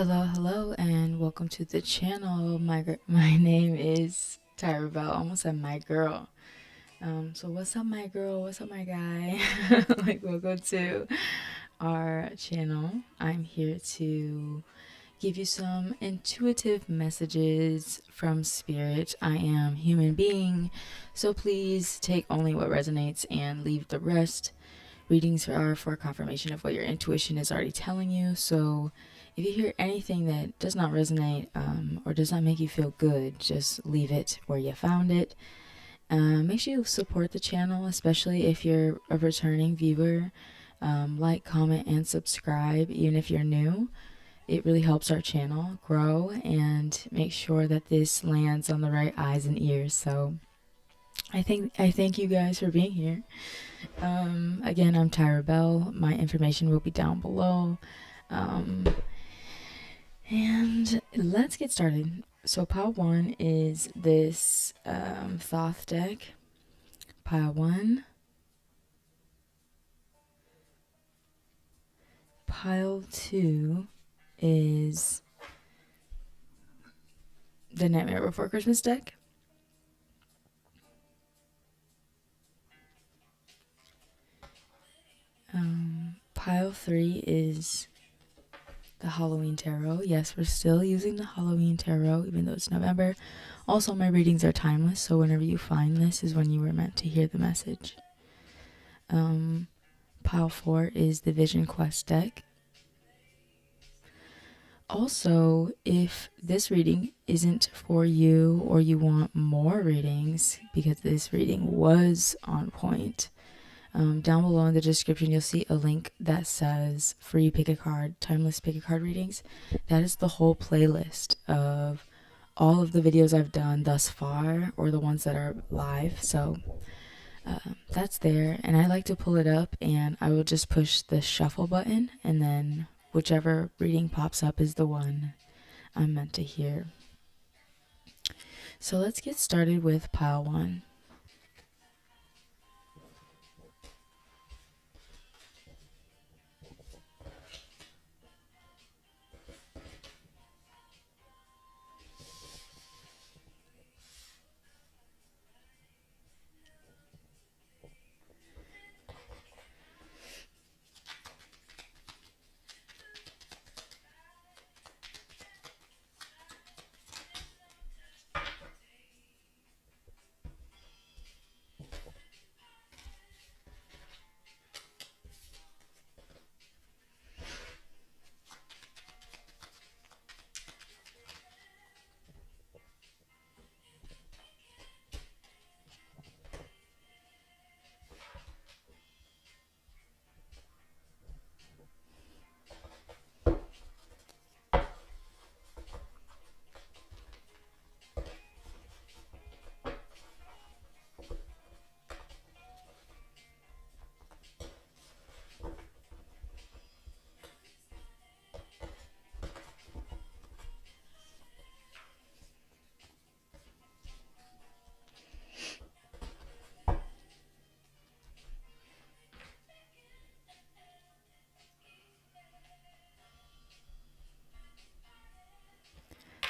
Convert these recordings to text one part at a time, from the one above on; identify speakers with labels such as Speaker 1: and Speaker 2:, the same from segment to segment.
Speaker 1: Hello, and welcome to the channel. My name is Tyra Bell. Almost said my girl. So what's up, my girl? What's up, my guy? Welcome to our channel. I'm here to give you some intuitive messages from spirit. I am human being, so please take only what resonates and leave the rest. Readings are for confirmation of what your intuition is already telling you. So if you hear anything that does not resonate or does not make you feel good, just leave it where you found it. Make sure you support the channel, especially if you're a returning viewer. Like, comment, and subscribe, even if you're new. It really helps our channel grow and make sure that this lands on the right eyes and ears. So I thank you guys for being here. Again, I'm Tyra Bell. My information will be down below. And let's get started. So pile one is this Thoth deck. Pile one. Pile two is the Nightmare Before Christmas deck. Pile three is the Halloween Tarot. Yes, we're still using the Halloween Tarot, even though it's November. Also, my readings are timeless, so whenever you find this is when you were meant to hear the message. Pile 4 is the Vision Quest deck. Also, if this reading isn't for you or you want more readings, because this reading was on point, down below in the description you'll see a link that says free pick a card, timeless pick a card readings. That is the whole playlist of all of the videos I've done thus far, or the ones that are live. So that's there, and I like to pull it up and I will just push the shuffle button, and then whichever reading pops up is the one I'm meant to hear. So let's get started with pile one.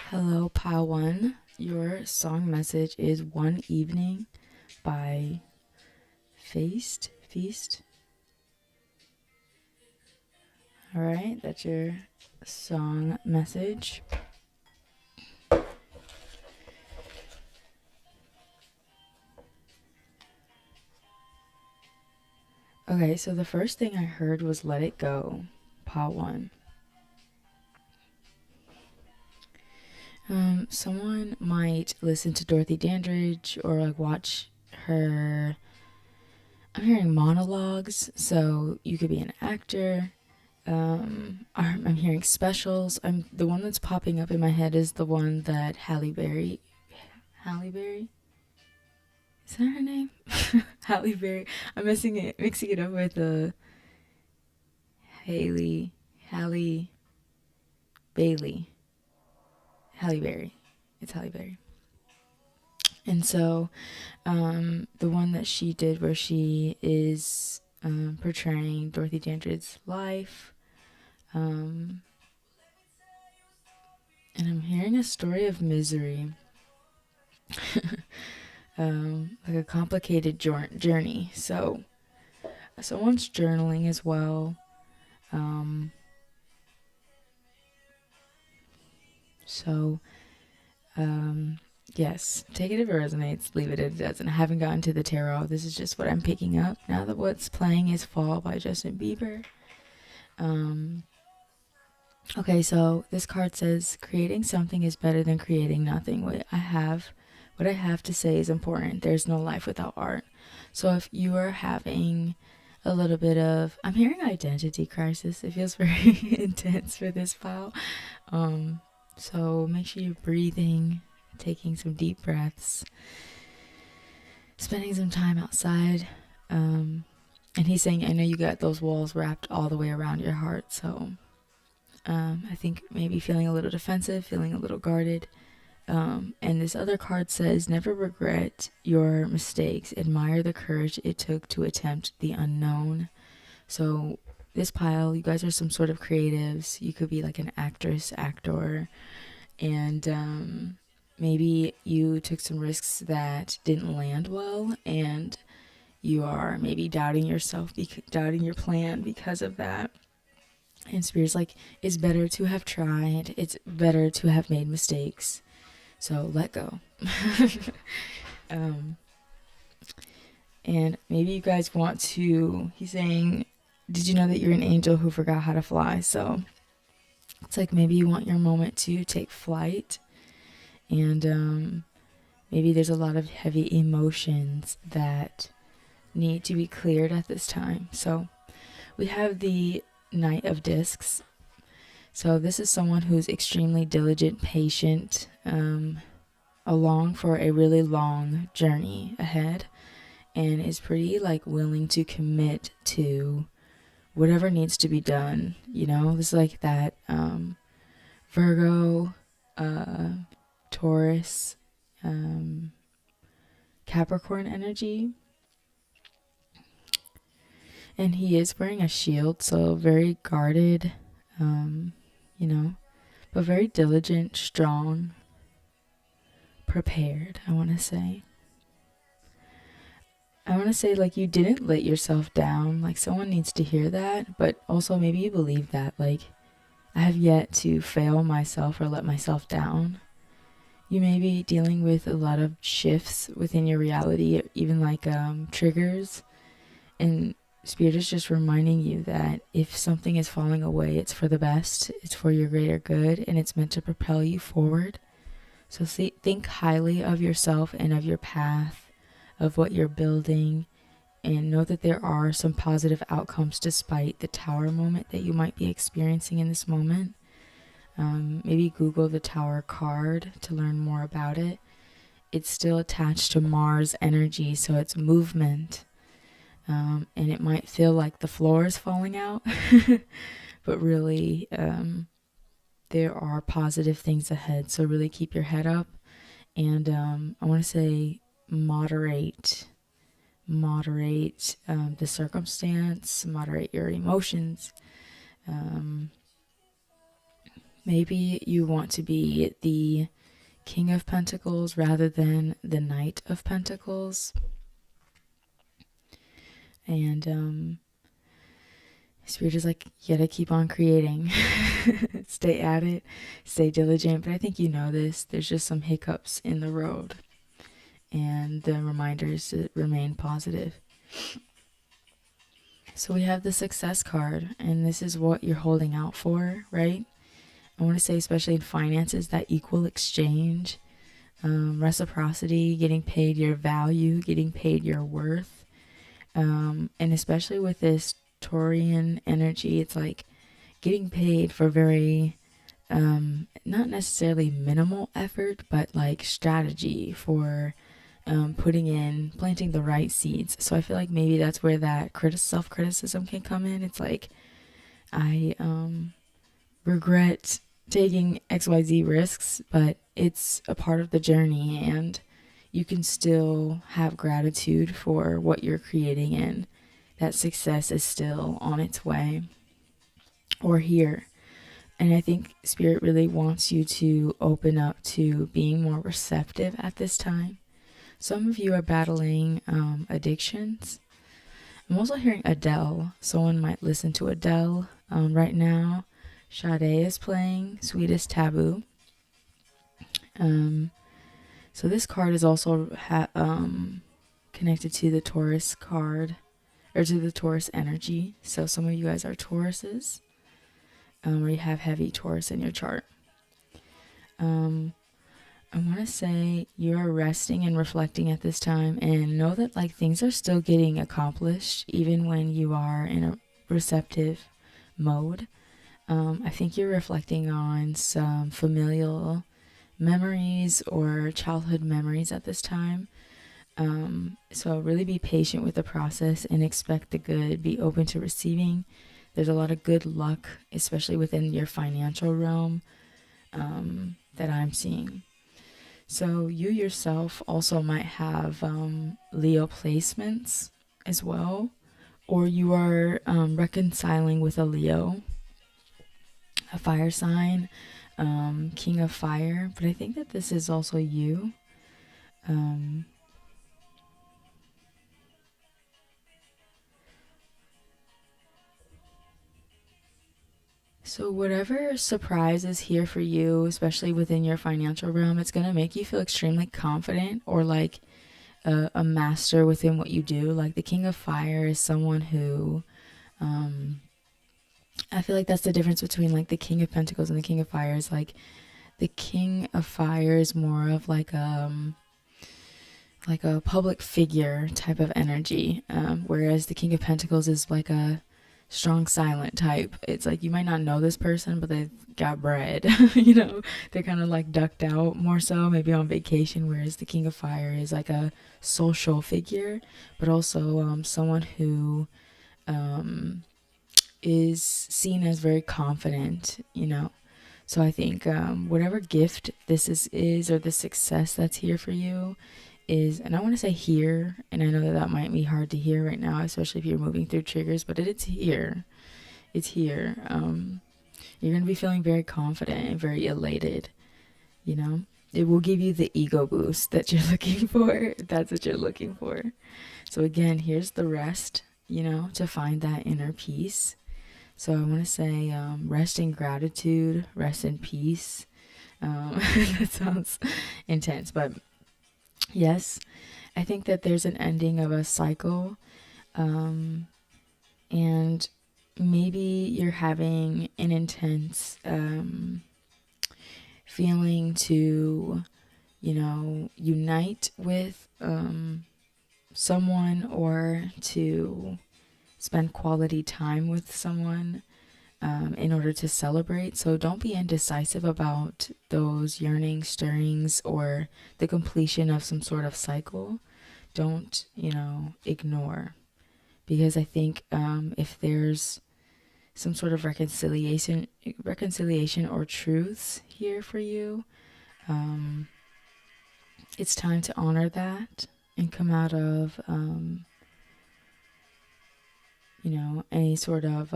Speaker 1: Hello, pile one. Your song message is One Evening by Feast. All right, that's your song message. Okay, so the first thing I heard was Let It Go, pile one. Someone might listen to Dorothy Dandridge or like watch her. I'm hearing monologues, so you could be an actor. I'm hearing specials. The one that's popping up in my head is the one that Halle Berry. Is that her name? Halle Berry. I'm mixing it up with Halle Bailey. Halle Berry. It's Halle Berry. And so, the one that she did where she is portraying Dorothy Dandridge's life, a story of misery, like a complicated journey. So someone's journaling as well. Um, so yes, take it if it resonates, leave it if it doesn't. I haven't gotten to the tarot. This is just what I'm picking up now that what's playing is Fall by Justin Bieber. Okay, so this card says creating something is better than creating nothing. What I have to say is important. There's no life without art. So if you are having a little bit of, I'm hearing identity crisis. It feels very intense for this file. So make sure you're breathing, taking some deep breaths, spending some time outside. And he's saying, I know you got those walls wrapped all the way around your heart. So I think maybe feeling a little defensive, feeling a little guarded. And this other card says, never regret your mistakes. Admire the courage it took to attempt the unknown. So this pile, you guys are some sort of creatives. You could be like an actress, actor. And maybe you took some risks that didn't land well. And you are maybe doubting yourself, doubting your plan because of that. And Spirit's like, it's better to have tried. It's better to have made mistakes. So let go. And maybe you guys want to, he's saying, did you know that you're an angel who forgot how to fly? So it's like maybe you want your moment to take flight. And maybe there's a lot of heavy emotions that need to be cleared at this time. So we have the Knight of Discs. So this is someone who's extremely diligent, patient, along for a really long journey ahead, and is pretty like willing to commit to whatever needs to be done. You know, this is like that Virgo, Taurus, Capricorn energy. And he is wearing a shield, so very guarded, you know, but very diligent, strong, prepared, I want to say. Like, you didn't let yourself down. Like, someone needs to hear that, but also maybe you believe that. Like, I have yet to fail myself or let myself down. You may be dealing with a lot of shifts within your reality, even like triggers. And Spirit is just reminding you that if something is falling away, it's for the best, it's for your greater good, and it's meant to propel you forward. So think highly of yourself and of your path, of what you're building, and know that there are some positive outcomes despite the Tower moment that you might be experiencing in this moment. Maybe Google the Tower card to learn more about it. It's still attached to Mars energy, so it's movement. And it might feel like the floor is falling out, but really there are positive things ahead. So really keep your head up, and I want to say moderate the circumstance, moderate your emotions. Maybe you want to be the King of Pentacles rather than the Knight of Pentacles. And Spirit is like, you gotta keep on creating. Stay at it, stay diligent. But I think you know this. There's just some hiccups in the road. And the reminder is to remain positive. So we have the Success card. And this is what you're holding out for, right? I want to say, especially in finances, that equal exchange, reciprocity, getting paid your value, getting paid your worth. And especially with this Taurian energy, it's like getting paid for very, not necessarily minimal effort, but like strategy for planting the right seeds. So I feel like maybe that's where that self-criticism can come in. It's like, I regret taking XYZ risks, but it's a part of the journey, and you can still have gratitude for what you're creating, and that success is still on its way or here. And I think Spirit really wants you to open up to being more receptive at this time. Some of you are battling addictions. I'm also hearing Adele. Someone might listen to Adele right now. Sade is playing Sweetest Taboo. So this card is also connected to the Taurus card, or to the Taurus energy. So some of you guys are Tauruses, or you have heavy Taurus in your chart. I want to say you're resting and reflecting at this time, and know that like things are still getting accomplished even when you are in a receptive mode. I think you're reflecting on some familial memories or childhood memories at this time. So really be patient with the process and expect the good. Be open to receiving. There's a lot of good luck, especially within your financial realm, that I'm seeing. So you yourself also might have Leo placements as well, or you are reconciling with a Leo, a fire sign, King of Fire. But I think that this is also you. So whatever surprise is here for you, especially within your financial realm, it's going to make you feel extremely confident, or like a master within what you do. Like the King of Fire is someone who, I feel like that's the difference between like the King of Pentacles and the King of Fire. Is like the King of Fire is more of like a public figure type of energy, whereas the King of Pentacles is like a strong silent type. It's like you might not know this person, but they've got bread. They're kind of like ducked out more so, maybe on vacation, whereas the King of Fire is like a social figure, but also someone who is seen as very confident. So I think whatever gift this is, or the success that's here for you is, and I want to say here, and I know that might be hard to hear right now, especially if you're moving through triggers, but it's here. It's here. You're going to be feeling very confident and very elated. It will give you the ego boost that you're looking for, if that's what you're looking for. So again, here's the rest, to find that inner peace. So I want to say rest in gratitude, rest in peace. That sounds intense, but yes, I think that there's an ending of a cycle, and maybe you're having an intense feeling to, unite with someone, or to spend quality time with someone in order to celebrate. So don't be indecisive about those yearnings, stirrings, or the completion of some sort of cycle. Don't, ignore. Because I think if there's some sort of reconciliation or truths here for you, it's time to honor that and come out of, any sort of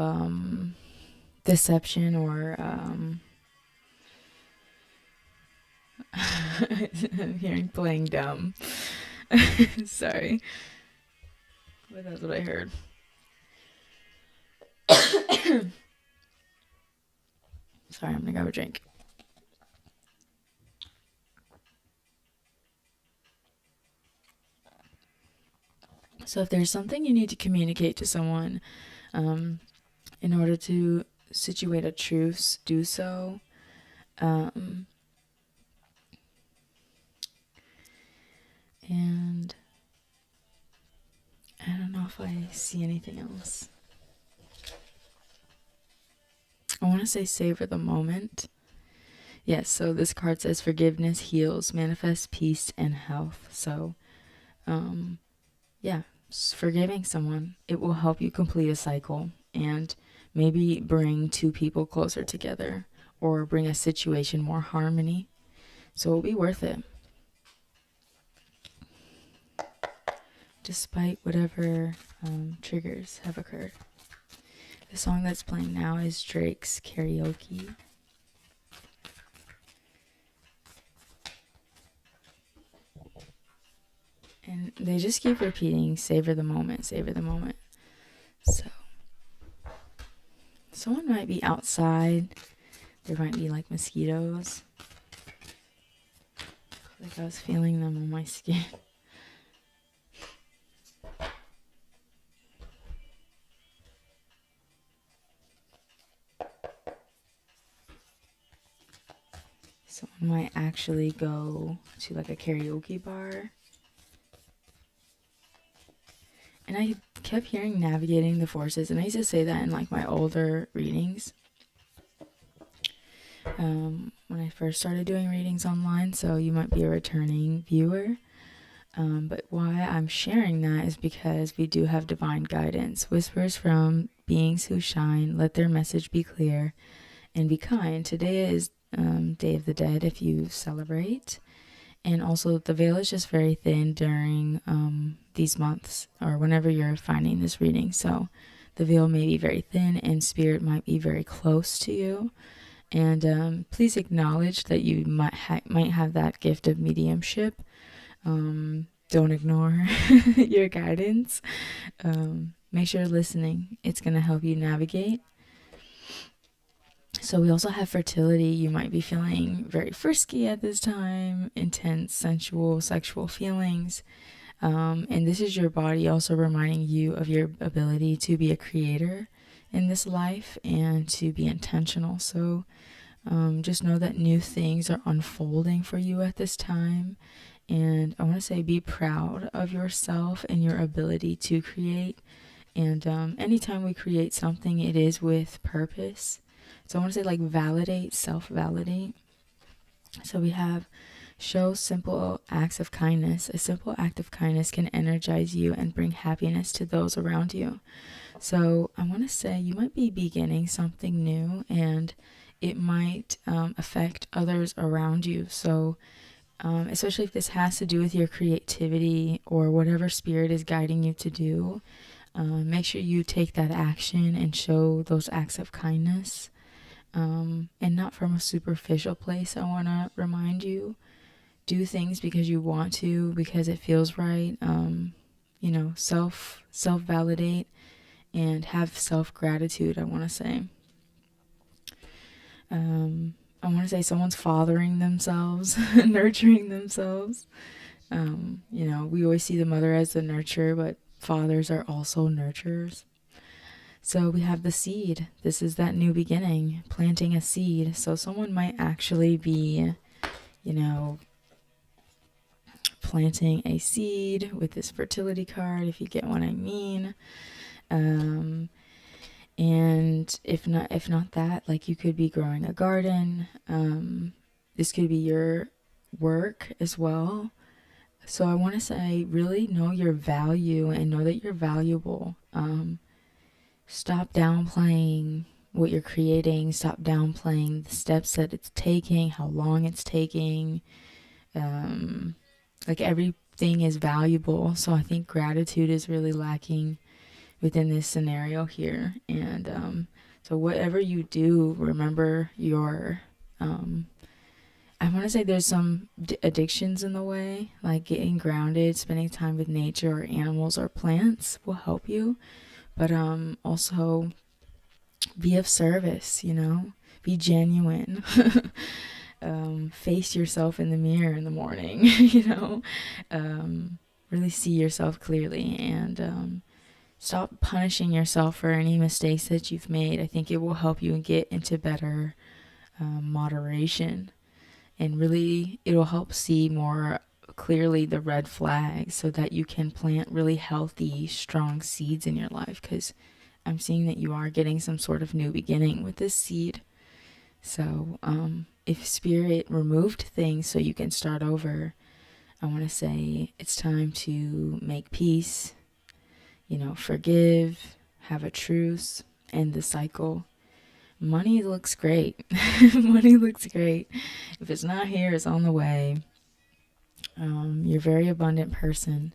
Speaker 1: deception or I'm hearing playing dumb. Sorry, but that's what I heard. Sorry, I'm gonna grab a drink. So if there's something you need to communicate to someone in order to situate a truce, do so. And I don't know if I see anything else. I want to say savor the moment. Yes, so this card says forgiveness heals, manifests peace and health. So, yeah, forgiving someone, it will help you complete a cycle and maybe bring two people closer together, or bring a situation more harmony. So it'll be worth it. Despite whatever triggers have occurred. The song that's playing now is Drake's Karaoke. they just keep repeating, savor the moment, savor the moment. So someone might be outside. There might be like mosquitoes. Like I was feeling them on my skin. Someone might actually go to like a karaoke bar. And I kept hearing navigating the forces, and I used to say that in like my older readings. When I first started doing readings online, so you might be a returning viewer. But why I'm sharing that is because we do have divine guidance. Whispers from beings who shine, let their message be clear and be kind. Today is Day of the Dead if you celebrate. And also the veil is just very thin during these months or whenever you're finding this reading. So the veil may be very thin and spirit might be very close to you. And please acknowledge that you might have that gift of mediumship. Don't ignore your guidance. Make sure you're listening. It's going to help you navigate. So we also have fertility. You might be feeling very frisky at this time, intense, sensual, sexual feelings. And this is your body also reminding you of your ability to be a creator in this life and to be intentional. So just know that new things are unfolding for you at this time. And I want to say be proud of yourself and your ability to create. And anytime we create something, it is with purpose. So I want to say like validate, self-validate. So we have show simple acts of kindness. A simple act of kindness can energize you and bring happiness to those around you. So I want to say you might be beginning something new and it might affect others around you. So especially if this has to do with your creativity or whatever spirit is guiding you to do, make sure you take that action and show those acts of kindness. And not from a superficial place. I want to remind you, do things because you want to, because it feels right. Self-validate and have self-gratitude, I want to say. I want to say someone's fathering themselves, nurturing themselves. We always see the mother as the nurturer, but fathers are also nurturers. So we have the seed. This is that new beginning, planting a seed. So someone might actually be, planting a seed with this fertility card, if you get what I mean. And if not that, like you could be growing a garden. This could be your work as well. So I want to say really know your value and know that you're valuable. Stop downplaying what you're creating. Stop downplaying the steps that it's taking, how long it's taking. Like everything is valuable. So I think gratitude is really lacking within this scenario here. And so whatever you do, remember your... I want to say there's some addictions in the way, like getting grounded, spending time with nature or animals or plants will help you. But also be of service, be genuine. Face yourself in the mirror in the morning, really see yourself clearly and stop punishing yourself for any mistakes that you've made. I think it will help you get into better moderation, and really it'll help see more clearly the red flags so that you can plant really healthy, strong seeds in your life, because I'm seeing that you are getting some sort of new beginning with this seed. So if spirit removed things so you can start over, I want to say it's time to make peace, forgive, have a truce, end the cycle. Money looks great. Money looks great. If it's not here, it's on the way. You're a very abundant person.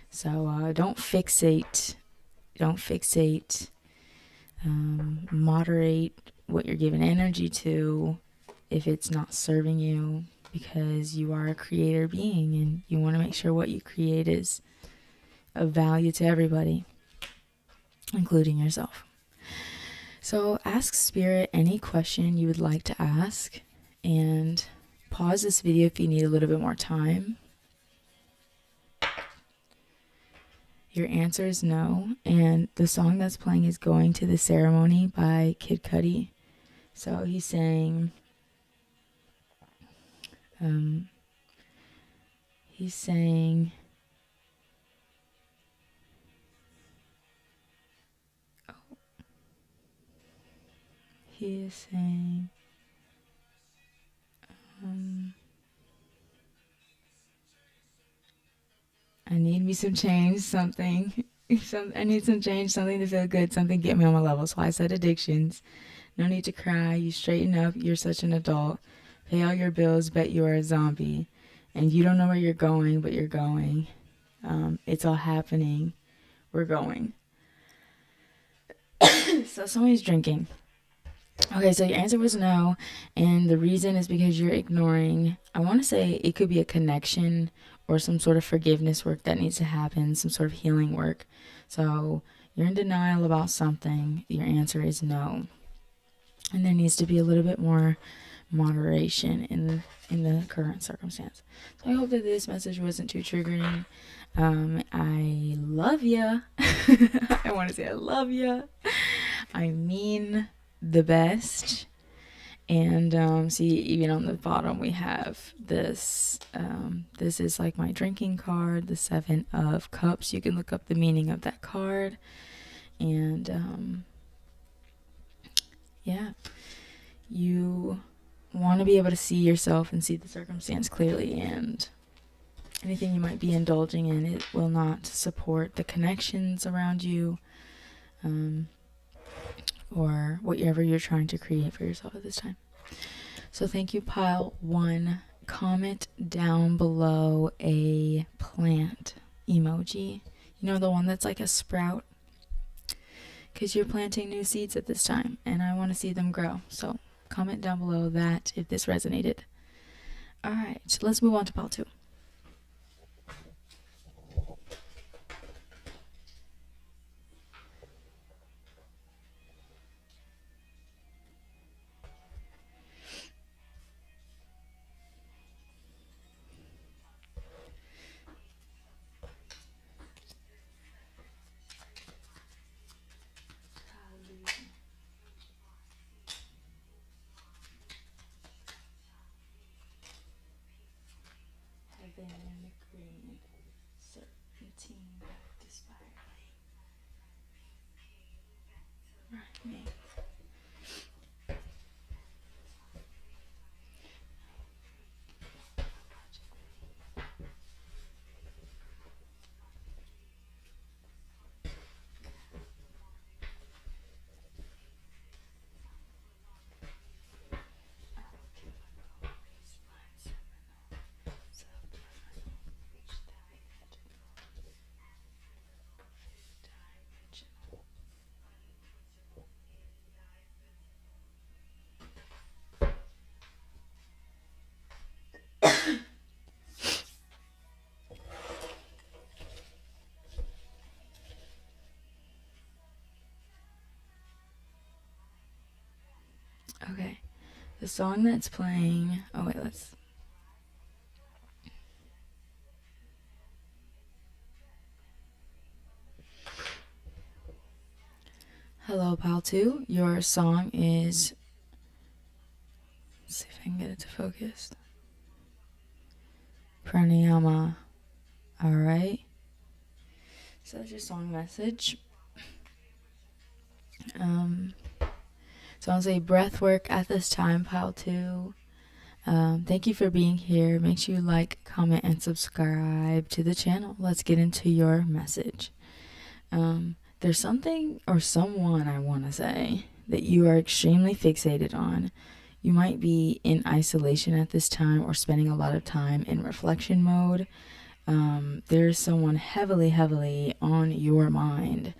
Speaker 1: So don't fixate. Moderate what you're giving energy to if it's not serving you, because you are a creator being and you want to make sure what you create is of value to everybody, including yourself. So ask Spirit any question you would like to ask, and pause this video if you need a little bit more time. Your answer is no, and the song that's playing is Going to the Ceremony by Kid Cudi. So he's saying, he is saying, I need me some change, something. I need some change, something to feel good, something get me on my level. So I said addictions. No need to cry. You straighten up. You're such an adult. Pay all your bills. Bet you are a zombie. And you don't know where you're going, but you're going. It's all happening. We're going. So somebody's drinking. Okay, so your answer was no, and the reason is because you're ignoring, I want to say it could be a connection or some sort of forgiveness work that needs to happen, some sort of healing work. So you're in denial about something. Your answer is no. And there needs to be a little bit more moderation in the current circumstance. So I hope that this message wasn't too triggering. I love ya. I want to say I love ya. I mean the best. And see, even on the bottom we have this. This is like my drinking card, the 7 of Cups. You can look up the meaning of that card. And yeah, you want to be able to see yourself and see the circumstance clearly, and anything you might be indulging in, it will not support the connections around you, or whatever you're trying to create for yourself at this time. So thank you, pile 1. Comment down below a plant emoji. You know, the one that's like a sprout, because you're planting new seeds at this time and I want to see them grow. So comment down below that if this resonated. All right, so let's move on to pile 2. Heaven and agreement, certainty, despite me. Okay, the song that's playing, oh wait, let's, hello pile 2, your song is, let's see if I can get it to focus, pranayama. All right, so that's your song message. So I'll say breath work at this time, pile 2. Thank you for being here. Make sure you like, comment, and subscribe to the channel. Let's get into your message. There's something or someone, I want to say, that you are extremely fixated on. You might be in isolation at this time or spending a lot of time in reflection mode. There's someone heavily on your mind.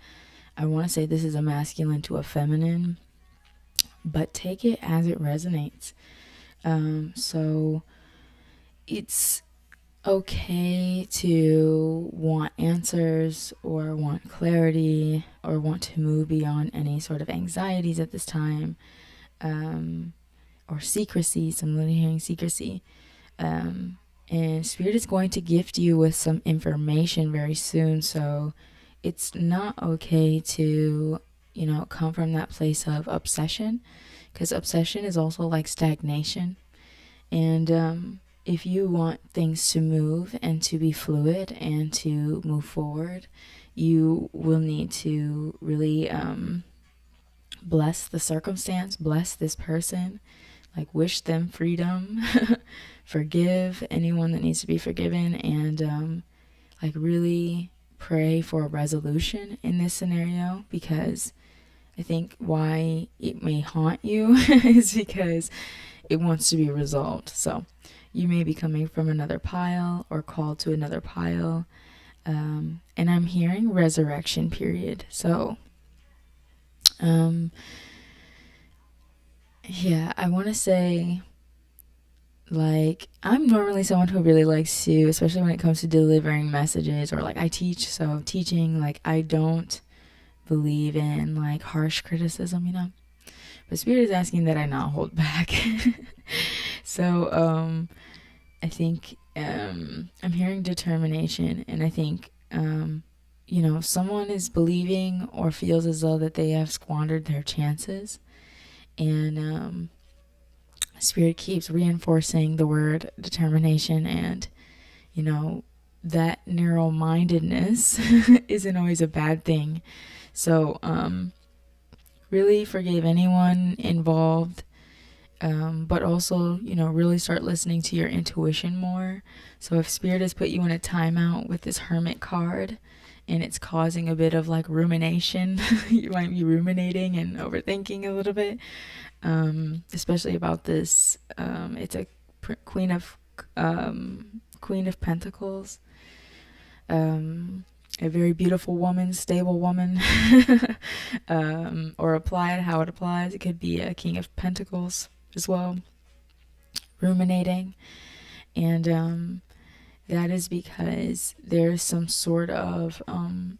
Speaker 1: I want to say this is a masculine to a feminine, but take it as it resonates. So it's okay to want answers or want clarity or want to move beyond any sort of anxieties at this time, um, or secrecy. So I'm literally hearing secrecy. Um, and Spirit is going to gift you with some information very soon. So it's not okay to, come from that place of obsession, because obsession is also like stagnation. And if you want things to move and to be fluid and to move forward, you will need to really bless the circumstance, bless this person, like wish them freedom, forgive anyone that needs to be forgiven, and like really pray for a resolution in this scenario, because I think why it may haunt you is because it wants to be resolved. So you may be coming from another pile or called to another pile. And I'm hearing resurrection period. So, um, yeah, I want to say, like, I'm normally someone who really likes to, especially when it comes to delivering messages, or like I teach. So teaching, like, I don't believe in like harsh criticism. But Spirit is asking that I not hold back. So, I think I'm hearing determination, and I think someone is believing or feels as though that they have squandered their chances, and Spirit keeps reinforcing the word determination, and that narrow-mindedness isn't always a bad thing. So really forgive anyone involved, but also, really start listening to your intuition more. So if Spirit has put you in a timeout with this Hermit card and it's causing a bit of like rumination, you might be ruminating and overthinking a little bit, especially about this. It's a Queen of Pentacles. A very beautiful woman, stable woman, or apply it how it applies. It could be a King of Pentacles as well, ruminating. And that is because there's some sort of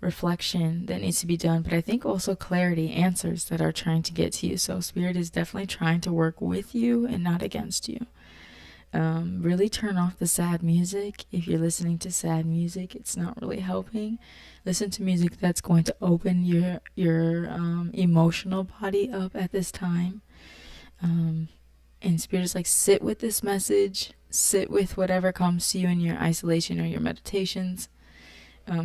Speaker 1: reflection that needs to be done, but I think also clarity, answers that are trying to get to you. So Spirit is definitely trying to work with you and not against you. Really turn off the sad music. If you're listening to sad music, it's not really helping. Listen to music that's going to open your emotional body up at this time. And Spirit is like, sit with this message, sit with whatever comes to you in your isolation or your meditations.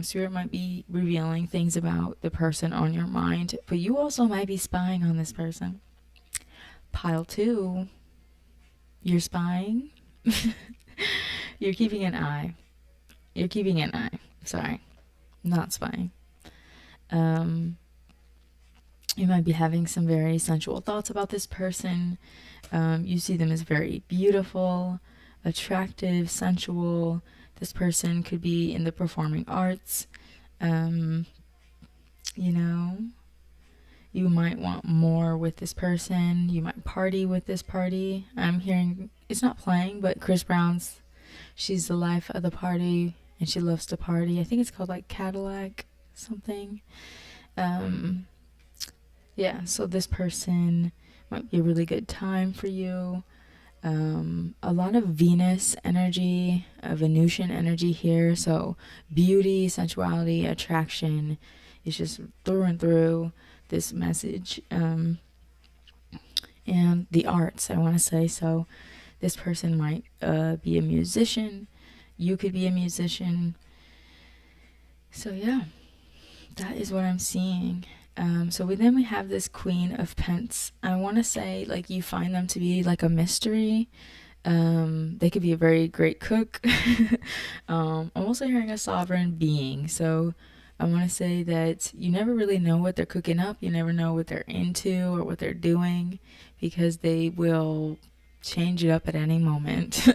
Speaker 1: Spirit might be revealing things about the person on your mind, but you also might be spying on this person. Pile 2, you're spying. You're keeping an eye. You're keeping an eye. Sorry, not spying. You might be having some very sensual thoughts about this person. You see them as very beautiful, attractive, sensual. This person could be in the performing arts. You know, you might want more with this person. You might party with this party. I'm hearing, it's not playing, but Chris Brown's She's the Life of the Party, and she loves to party. I think it's called like Cadillac something. Yeah, so this person might be a really good time for you. A lot of Venus energy, Venusian energy here. So beauty, sensuality, attraction is just through and through this message. And the arts, I want to say. So this person might be a musician. You could be a musician. So yeah, that is what I'm seeing. So then we have this Queen of Pence. I want to say, like, you find them to be like a mystery. They could be a very great cook. I'm also hearing a sovereign being. So I want to say that you never really know what they're cooking up. You never know what they're into or what they're doing, because they will change it up at any moment.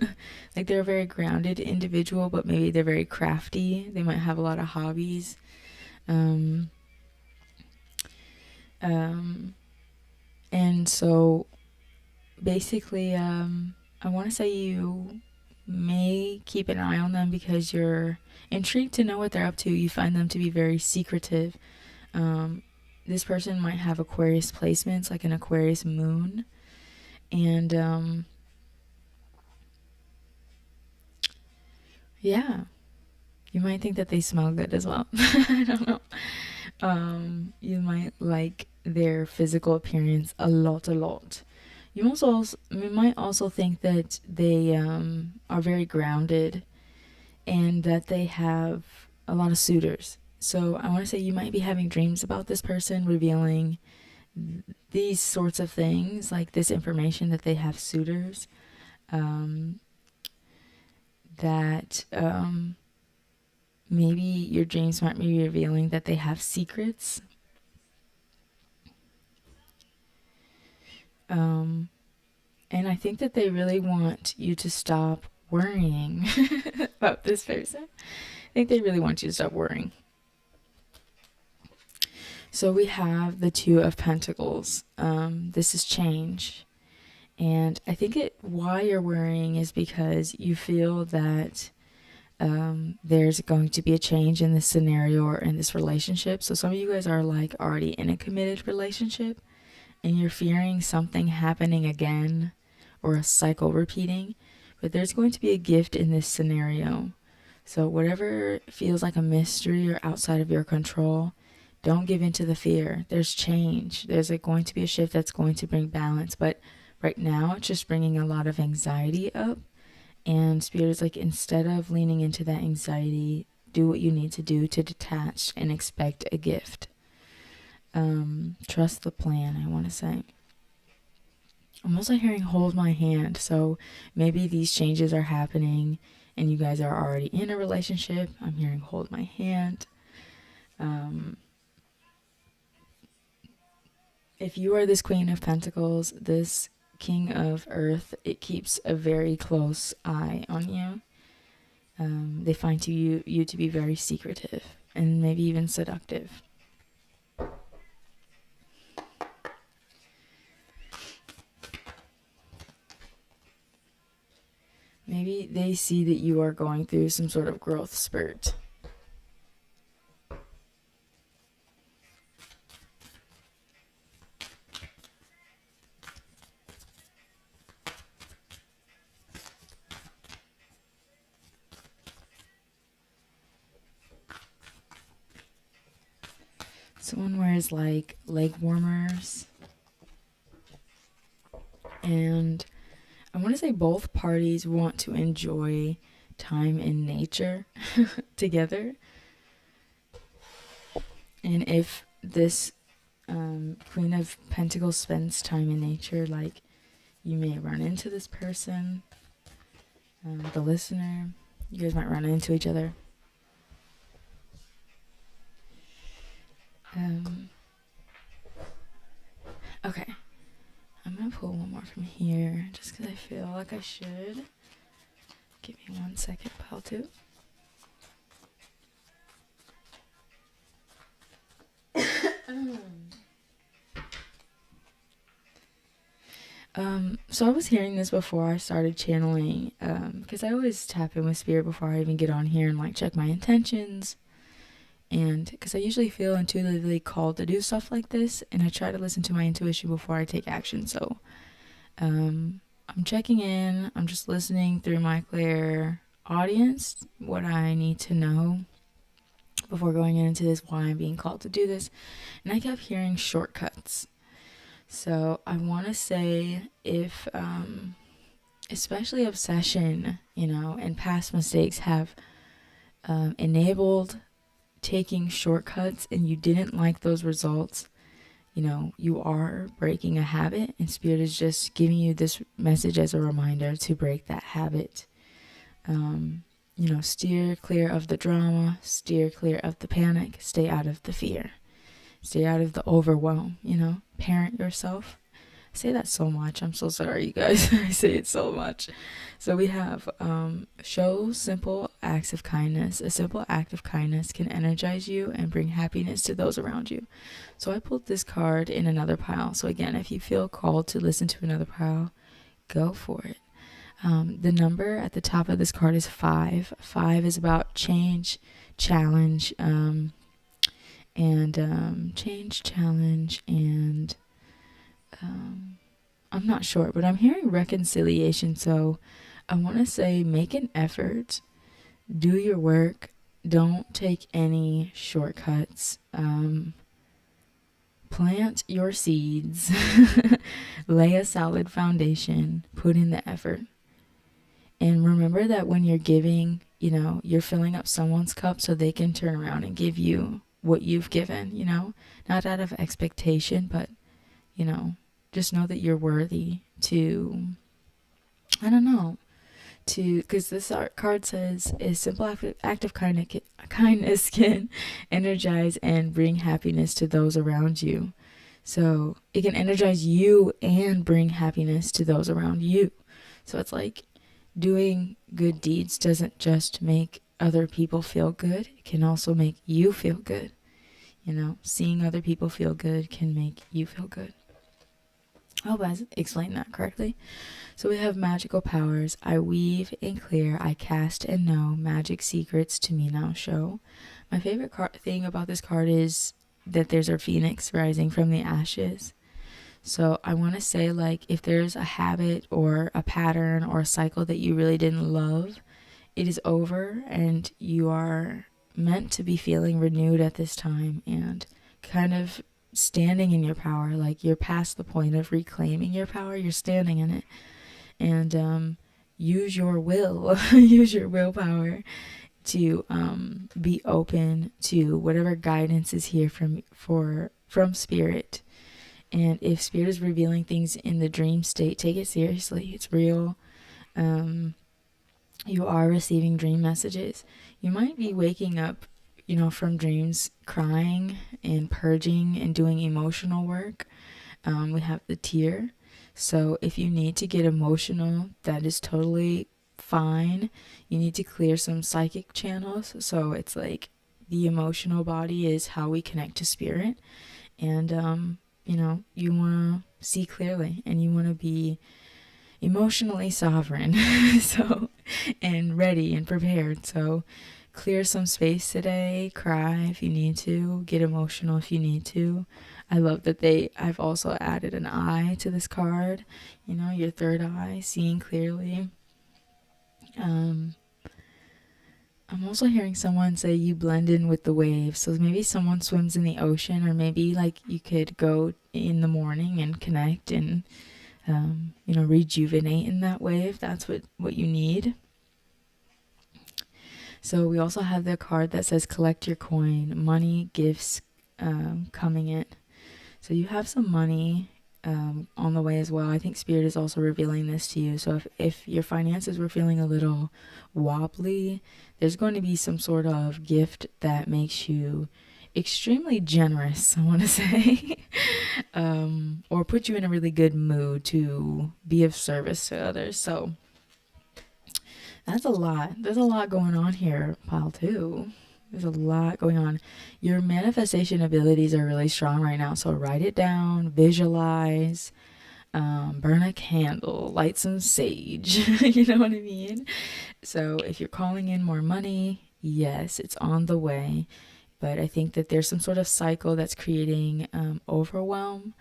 Speaker 1: Like, they're a very grounded individual, but maybe they're very crafty. They might have a lot of hobbies. Um, and so basically, I want to say you may keep an eye on them because you're intrigued to know what they're up to. You find them to be very secretive. Um, this person might have Aquarius placements, like an Aquarius moon. And yeah, you might think that they smell good as well. I don't know. You might like their physical appearance a lot, a lot. You might also think that they are very grounded and that they have a lot of suitors. So I want to say you might be having dreams about this person, revealing these sorts of things, like this information that they have suitors. Um, that maybe your dreams might be revealing that they have secrets. Um, and I think that they really want you to stop worrying about this person. I think they really want you to stop worrying. So we have the Two of Pentacles. This is change. And I think why you're worrying is because you feel that there's going to be a change in this scenario or in this relationship. So some of you guys are like already in a committed relationship and you're fearing something happening again or a cycle repeating. But there's going to be a gift in this scenario. So whatever feels like a mystery or outside of your control, don't give in to the fear. There's change. There's going to be a shift that's going to bring balance. But right now, it's just bringing a lot of anxiety up. And Spirit is like, instead of leaning into that anxiety, do what you need to do to detach and expect a gift. Trust the plan, I want to say. I'm also hearing hold my hand. So maybe these changes are happening and you guys are already in a relationship. I'm hearing hold my hand. If you are this Queen of Pentacles, this King of Earth, it keeps a very close eye on you. They find you to be very secretive and maybe even seductive. Maybe they see that you are going through some sort of growth spurt. Someone wears like leg warmers. And I want to say both parties want to enjoy time in nature together. And if this Queen of Pentacles spends time in nature, like you may run into this person, the listener. You guys might run into each other. Okay. I'm going to pull one more from here just because I feel like I should. Give me 1 second, pal, too. So I was hearing this before I started channeling, because I always tap in with Spirit before I even get on here and like check my intentions. And because I usually feel intuitively called to do stuff like this, and I try to listen to my intuition before I take action. So I'm checking in. I'm just listening through my clear audience what I need to know before going into this, why I'm being called to do this. And I kept hearing shortcuts. So I want to say if especially obsession, and past mistakes have enabled taking shortcuts and you didn't like those results, you are breaking a habit, and Spirit is just giving you this message as a reminder to break that habit. Steer clear of the drama, steer clear of the panic, stay out of the fear, stay out of the overwhelm, parent yourself. I say that so much. I'm so sorry, you guys. I say it so much. So we have show simple acts of kindness. A simple act of kindness can energize you and bring happiness to those around you. So I pulled this card in another pile. So again, if you feel called to listen to another pile, go for it. The number at the top of this card is 5. 5 is about change, challenge, and I'm not sure, but I'm hearing reconciliation. So I want to say make an effort, do your work, don't take any shortcuts. Plant your seeds, lay a solid foundation, put in the effort. And remember that when you're giving, you're filling up someone's cup so they can turn around and give you what you've given, not out of expectation, but, just know that you're worthy to, I don't know, because this card says a simple act of kindness can energize and bring happiness to those around you. So it can energize you and bring happiness to those around you. So it's like doing good deeds doesn't just make other people feel good, it can also make you feel good. Seeing other people feel good can make you feel good. I hope I explained that correctly. So we have magical powers. I weave and clear, I cast and know, magic secrets to me now show. My favorite thing about this card is that there's a phoenix rising from the ashes. So I want to say, like, if there's a habit or a pattern or a cycle that you really didn't love, it is over and you are meant to be feeling renewed at this time and kind of standing in your power. Like, you're past the point of reclaiming your power, you're standing in it. And use your will, use your willpower to be open to whatever guidance is here from spirit. And if spirit is revealing things in the dream state, take it seriously. It's real. You are receiving dream messages. You might be waking up, from dreams, crying and purging and doing emotional work. We have the tear. So if you need to get emotional, that is totally fine. You need to clear some psychic channels. So it's like the emotional body is how we connect to spirit. And, you want to see clearly and you want to be emotionally sovereign. And ready and prepared. So clear some space today, cry if you need to, get emotional if you need to. I love that I've also added an eye to this card, your third eye, seeing clearly. I'm also hearing someone say you blend in with the waves. So maybe someone swims in the ocean, or maybe like you could go in the morning and connect and, rejuvenate in that way if that's what you need. So we also have the card that says collect your coin, money, gifts coming in. So you have some money on the way as well. I think spirit is also revealing this to you. So if your finances were feeling a little wobbly, there's going to be some sort of gift that makes you extremely generous, I want to say, or put you in a really good mood to be of service to others. So that's a lot. There's a lot going on here, pile two. There's a lot going on. Your manifestation abilities are really strong right now. So write it down, visualize, burn a candle, light some sage. You know what I mean? So if you're calling in more money, yes, it's on the way. But I think that there's some sort of cycle that's creating overwhelm.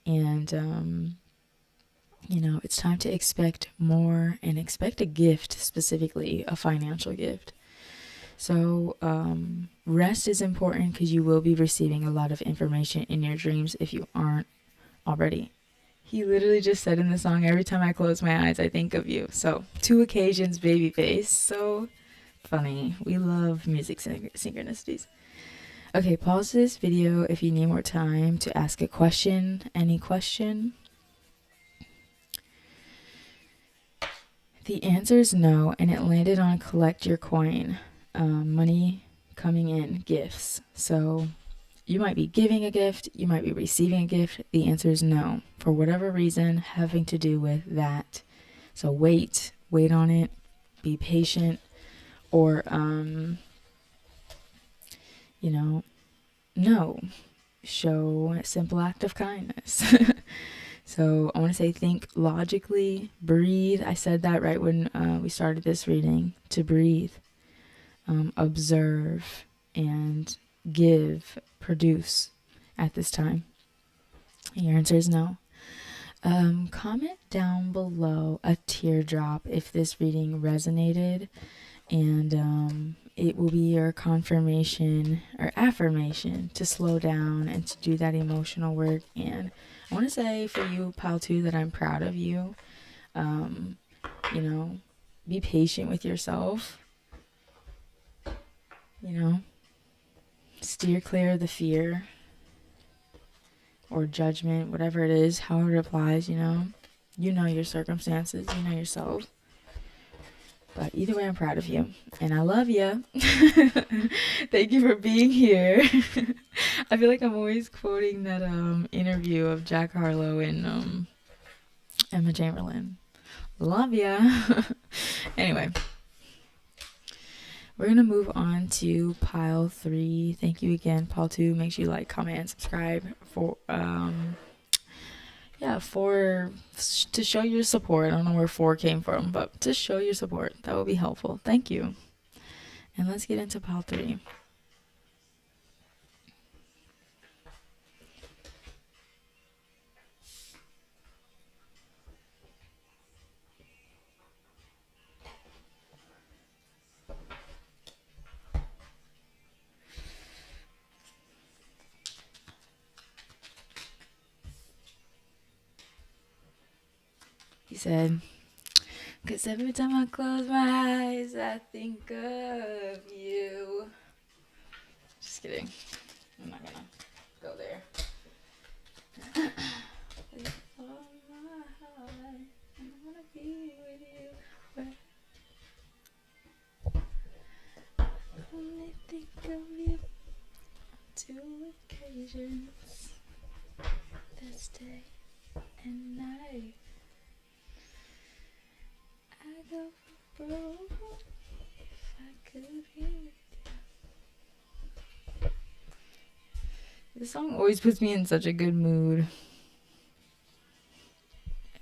Speaker 1: And, it's time to expect more and expect a gift, specifically a financial gift. So rest is important because you will be receiving a lot of information in your dreams if you aren't already. He literally just said in the song, every time I close my eyes, I think of you. So 2 occasions, Babyface. So funny. We love music synchronicities. Okay, pause this video if you need more time to ask a question, any question. The answer is no, and it landed on collect your coin. Money coming in, gifts. So you might be giving a gift, you might be receiving a gift. The answer is no, for whatever reason having to do with that. So wait on it, be patient, or no, show a simple act of kindness. So I want to say think logically, breathe. I said that right when we started this reading, to breathe, observe, and give, produce at this time. Your answer is no. Comment down below a teardrop if this reading resonated, and it will be your confirmation or affirmation to slow down and to do that emotional work. And I want to say for you, pile 2, that I'm proud of you. You know, be patient with yourself. You know, steer clear of the fear or judgment, whatever it is, however it applies, you know. You know your circumstances, you know yourself. But either way, I'm proud of you. And I love you. Thank you for being here. I feel like I'm always quoting that interview of Jack Harlow and Emma Chamberlain. Love ya. Anyway. We're going to move on to pile 3. Thank you again, pile 2. Make sure you like, comment, and subscribe for to show your support. I don't know where 4 came from, but to show your support. That would be helpful. Thank you. And let's get into pile 3. He said, "'Cause every time I close my eyes, I think of you." Just kidding. I'm not gonna go there. With all my heart, I wanna be with you. Only think of you on 2 occasions. This day and night. I go for broke if I could be with you. This song always puts me in such a good mood.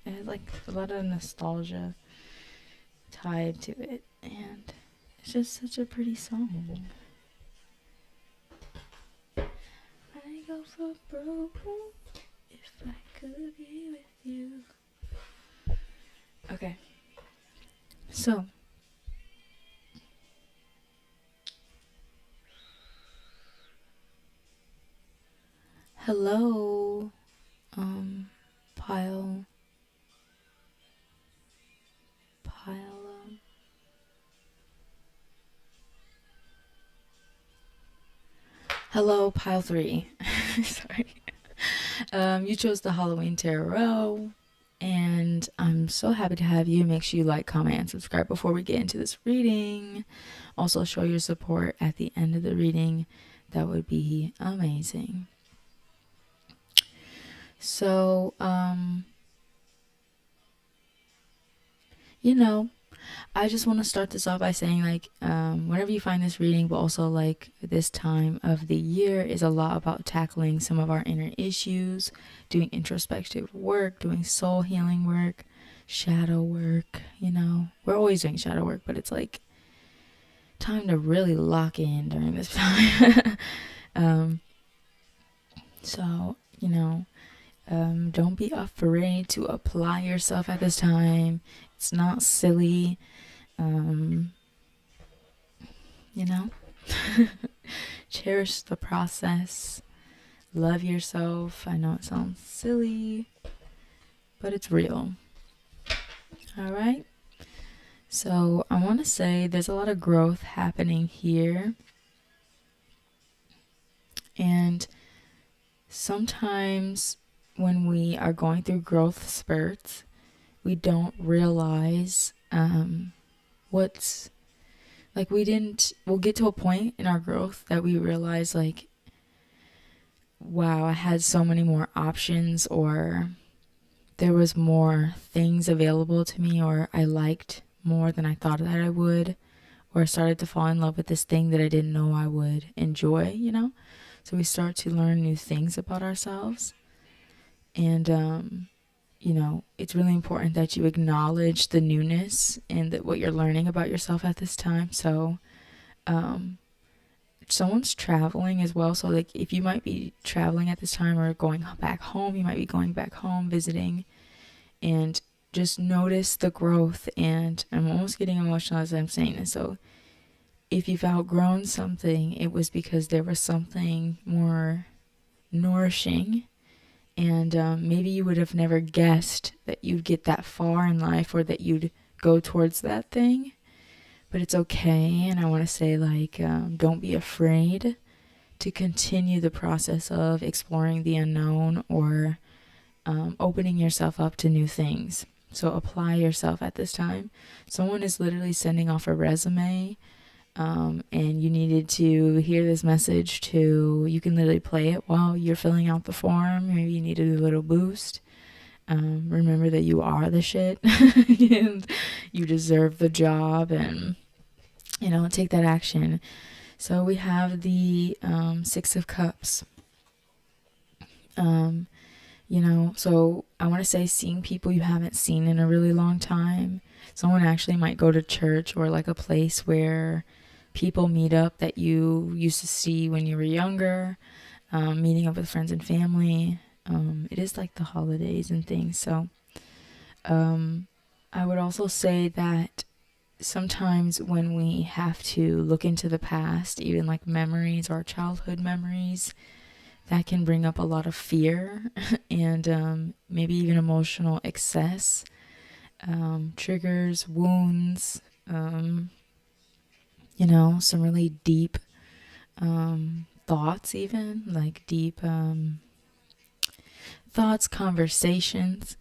Speaker 1: It has like a lot of nostalgia tied to it, and it's just such a pretty song. I go for broke if I could be with you. Okay. So, hello, pile, hello, pile 3. Sorry. You chose the Halloween Tarot. And I'm so happy to have you. Make sure you like, comment, and subscribe before we get into this reading. Also, show your support at the end of the reading. That would be amazing. So, I just want to start this off by saying, like, whenever you find this reading, but also, like, this time of the year is a lot about tackling some of our inner issues, doing introspective work, doing soul healing work, shadow work, We're always doing shadow work, but it's, like, time to really lock in during this time. So, don't be afraid to apply yourself at this time. It's not silly. Cherish the process. Love yourself. I know it sounds silly, but it's real. All right. So I want to say there's a lot of growth happening here. And sometimes when we are going through growth spurts, we don't realize we'll get to a point in our growth that we realize, like, wow, I had so many more options, or there was more things available to me, or I liked more than I thought that I would, or I started to fall in love with this thing that I didn't know I would enjoy, So we start to learn new things about ourselves. And it's really important that you acknowledge the newness and that what you're learning about yourself at this time. So, um, someone's traveling as well. So, like, if you might be traveling at this time or going back home, you might be going back home, visiting, and just notice the growth. And I'm almost getting emotional as I'm saying this. So, if you've outgrown something, it was because there was something more nourishing. And maybe you would have never guessed that you'd get that far in life or that you'd go towards that thing. But it's okay. And I want to say, like, don't be afraid to continue the process of exploring the unknown or opening yourself up to new things. So apply yourself at this time. Someone is literally sending off a resume, and you needed to hear this message you can literally play it while you're filling out the form. Maybe you needed a little boost. Remember that you are the shit and you deserve the job, and, take that action. So we have the Six of Cups. So I want to say seeing people you haven't seen in a really long time. Someone actually might go to church or like a place where people meet up that you used to see when you were younger, meeting up with friends and family. It is like the holidays and things. So I would also say that sometimes when we have to look into the past, even like memories or childhood memories, that can bring up a lot of fear and maybe even emotional excess, triggers, wounds, some really deep thoughts, even like deep thoughts, conversations.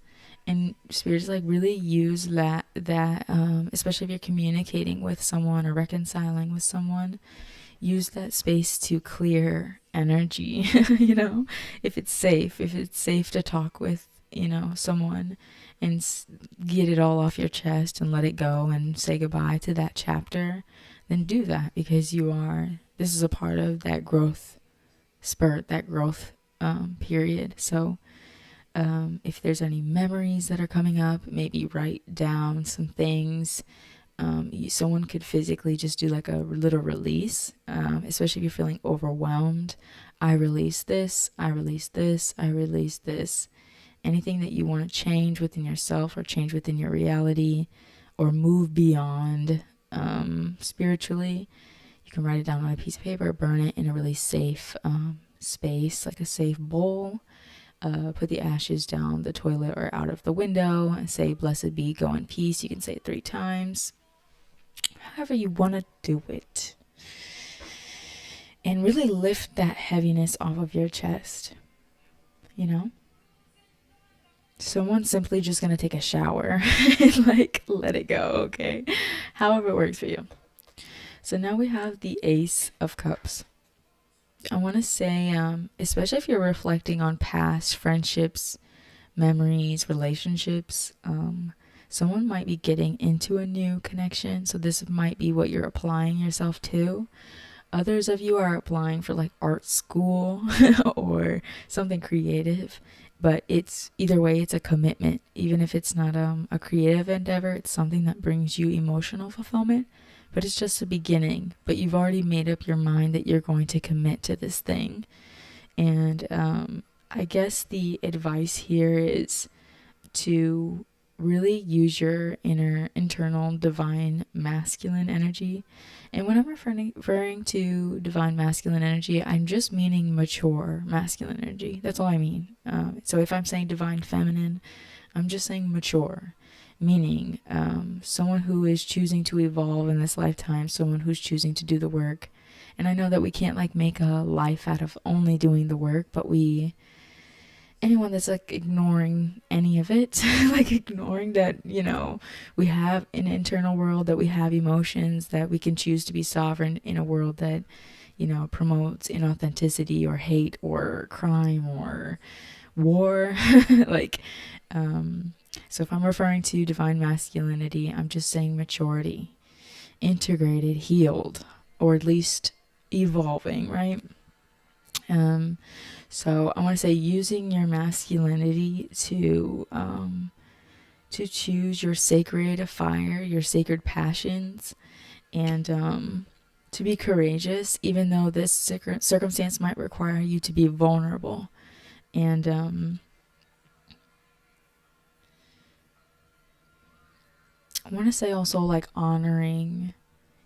Speaker 1: And spirits like really use that especially if you're communicating with someone or reconciling with someone, use that space to clear energy. If it's safe to talk with, someone and get it all off your chest and let it go and say goodbye to that chapter, then do that, because this is a part of that growth spurt, that growth period. So if there's any memories that are coming up, maybe write down some things. Someone could physically just do like a little release, especially if you're feeling overwhelmed. I release this, I release this, I release this. Anything that you want to change within yourself or change within your reality or move beyond spiritually, you can write it down on a piece of paper, burn it in a really safe space, like a safe bowl. Put the ashes down the toilet or out of the window and say, "Blessed be, go in peace." You can say it 3 times. However you want to do it. And really lift that heaviness off of your chest. Someone's simply just going to take a shower and like let it go, okay? However it works for you. So now we have the Ace of Cups. I want to say, especially if you're reflecting on past friendships, memories, relationships, someone might be getting into a new connection. So this might be what you're applying yourself to. Others of you are applying for like art school or something creative. But it's either way, it's a commitment. Even if it's not a creative endeavor, it's something that brings you emotional fulfillment. But it's just a beginning. But you've already made up your mind that you're going to commit to this thing. And I guess the advice here is to really use your internal divine masculine energy. And when I'm referring to divine masculine energy, I'm just meaning mature masculine energy. That's all I mean. So if I'm saying divine feminine, I'm just saying mature, meaning someone who is choosing to evolve in this lifetime, someone who's choosing to do the work. And I know that we can't like make a life out of only doing the work, but anyone that's like ignoring any of it, like ignoring that, we have an internal world, that we have emotions, that we can choose to be sovereign in a world that, promotes inauthenticity or hate or crime or war. So if I'm referring to divine masculinity, I'm just saying maturity, integrated, healed, or at least evolving, right? So I want to say using your masculinity to choose your sacred fire, your sacred passions, and to be courageous, even though this circumstance might require you to be vulnerable. And I want to say also like honoring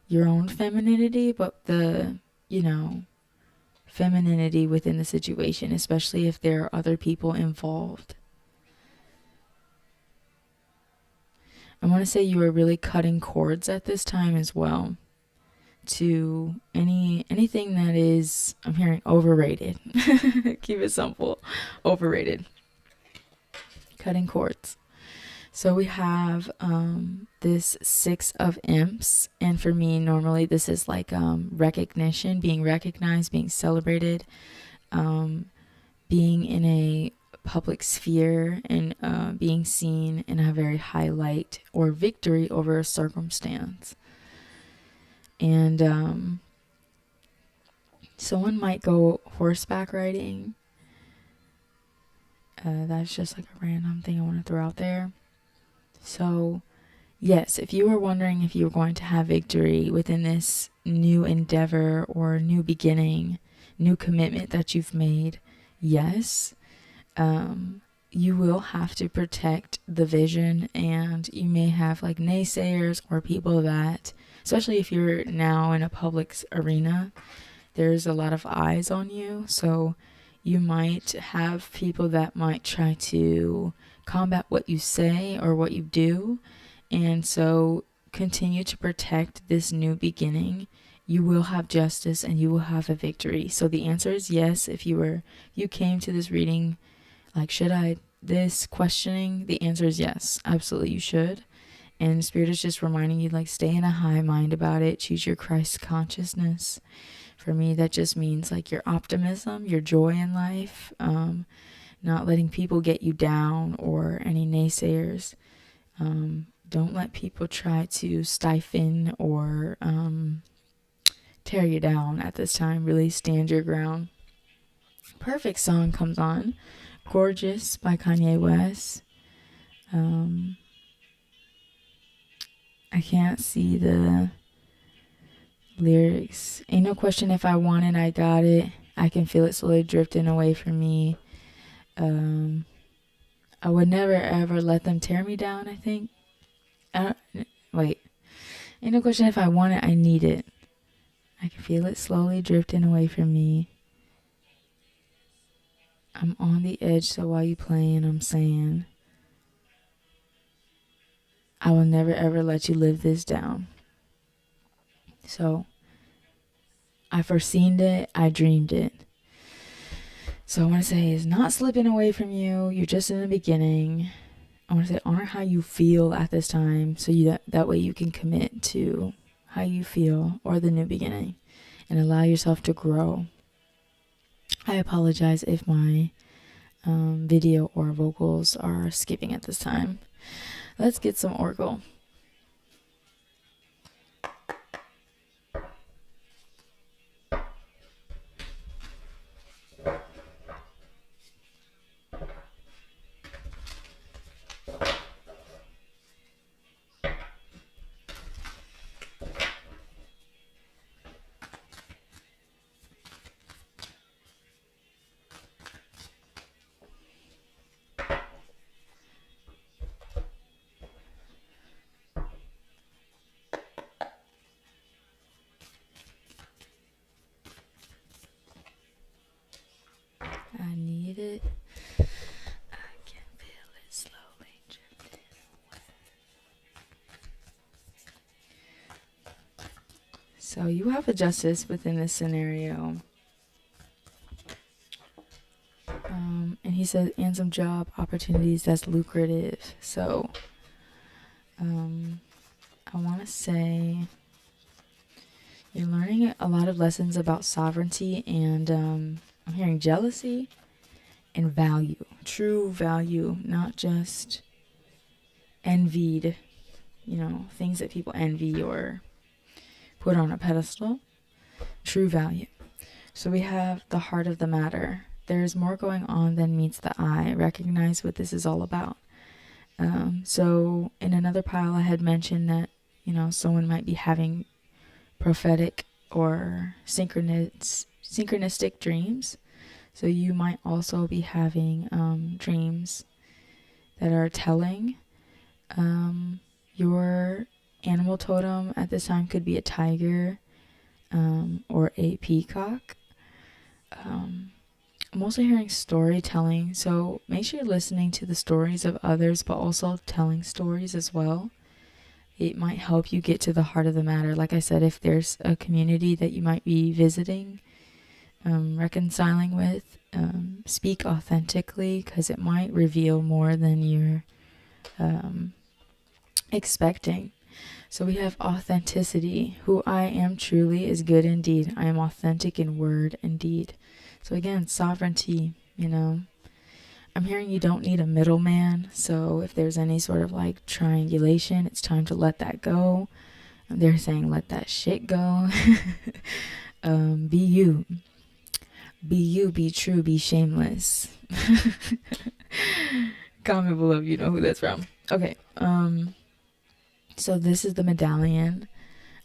Speaker 1: your own femininity, but you know, femininity within the situation, especially if there are other people involved. I want to say you are really cutting cords at this time as well to anything that is, I'm hearing, overrated. Keep it simple. Overrated. Cutting cords. So we have this Six of Imps, and for me, normally this is like recognition, being recognized, being celebrated, being in a public sphere, and being seen in a very high light, or victory over a circumstance. And someone might go horseback riding. That's just like a random thing I want to throw out there. So, yes, if you were wondering if you were going to have victory within this new endeavor or new beginning, new commitment that you've made, yes, you will have to protect the vision, and you may have like naysayers or people that, especially if you're now in a public arena, there's a lot of eyes on you. So you might have people that might try to combat what you say or what you do. And so continue to protect this new beginning. You will have justice and you will have a victory. So the answer is yes. If you came to this reading like, should I this questioning, the answer is yes. Absolutely, you should. And Spirit is just reminding you, like, stay in a high mind about it. Choose your Christ consciousness. For me, that just means like your optimism, your joy in life, not letting people get you down or any naysayers. Don't let people try to stifle or tear you down at this time. Really stand your ground. Perfect song comes on. Gorgeous by Kanye West. I can't see the lyrics. Ain't no question if I want it, I got it. I can feel it slowly drifting away from me. I would never ever let them tear me down, I think. Wait. Ain't no question if I want it, I need it. I can feel it slowly drifting away from me. I'm on the edge, so while you playing, I'm saying I will never ever let you live this down. So I foreseen it, I dreamed it. So I want to say it's not slipping away from you. You're just in the beginning. I want to say honor how you feel at this time, so that way you can commit to how you feel or the new beginning, and allow yourself to grow. I apologize if my video or vocals are skipping at this time. Let's get some oracle. I need it. I can feel it slowly drifting away. So you have a justice within this scenario. And he said, and some job opportunities that's lucrative. So I want to say you're learning a lot of lessons about sovereignty, and I'm hearing jealousy and value, true value, not just envied, things that people envy or put on a pedestal. True value. So we have the heart of the matter. There is more going on than meets the eye. Recognize what this is all about. So in another pile, I had mentioned that, someone might be having prophetic or synchronistic dreams. So you might also be having dreams that are telling. Your animal totem at this time could be a tiger or a peacock. I'm also hearing storytelling, so make sure you're listening to the stories of others, but also telling stories as well. It might help you get to the heart of the matter. Like I said, if there's a community that you might be visiting, reconciling with, speak authentically, because it might reveal more than you're expecting. So we have authenticity. Who I am truly is good indeed. I am authentic in word and deed. So again, sovereignty, I'm hearing you don't need a middleman. So if there's any sort of like triangulation, it's time to let that go. They're saying let that shit go. Be you. Be you, be true, be shameless. Comment below if you know who that's from. Okay. So this is the medallion.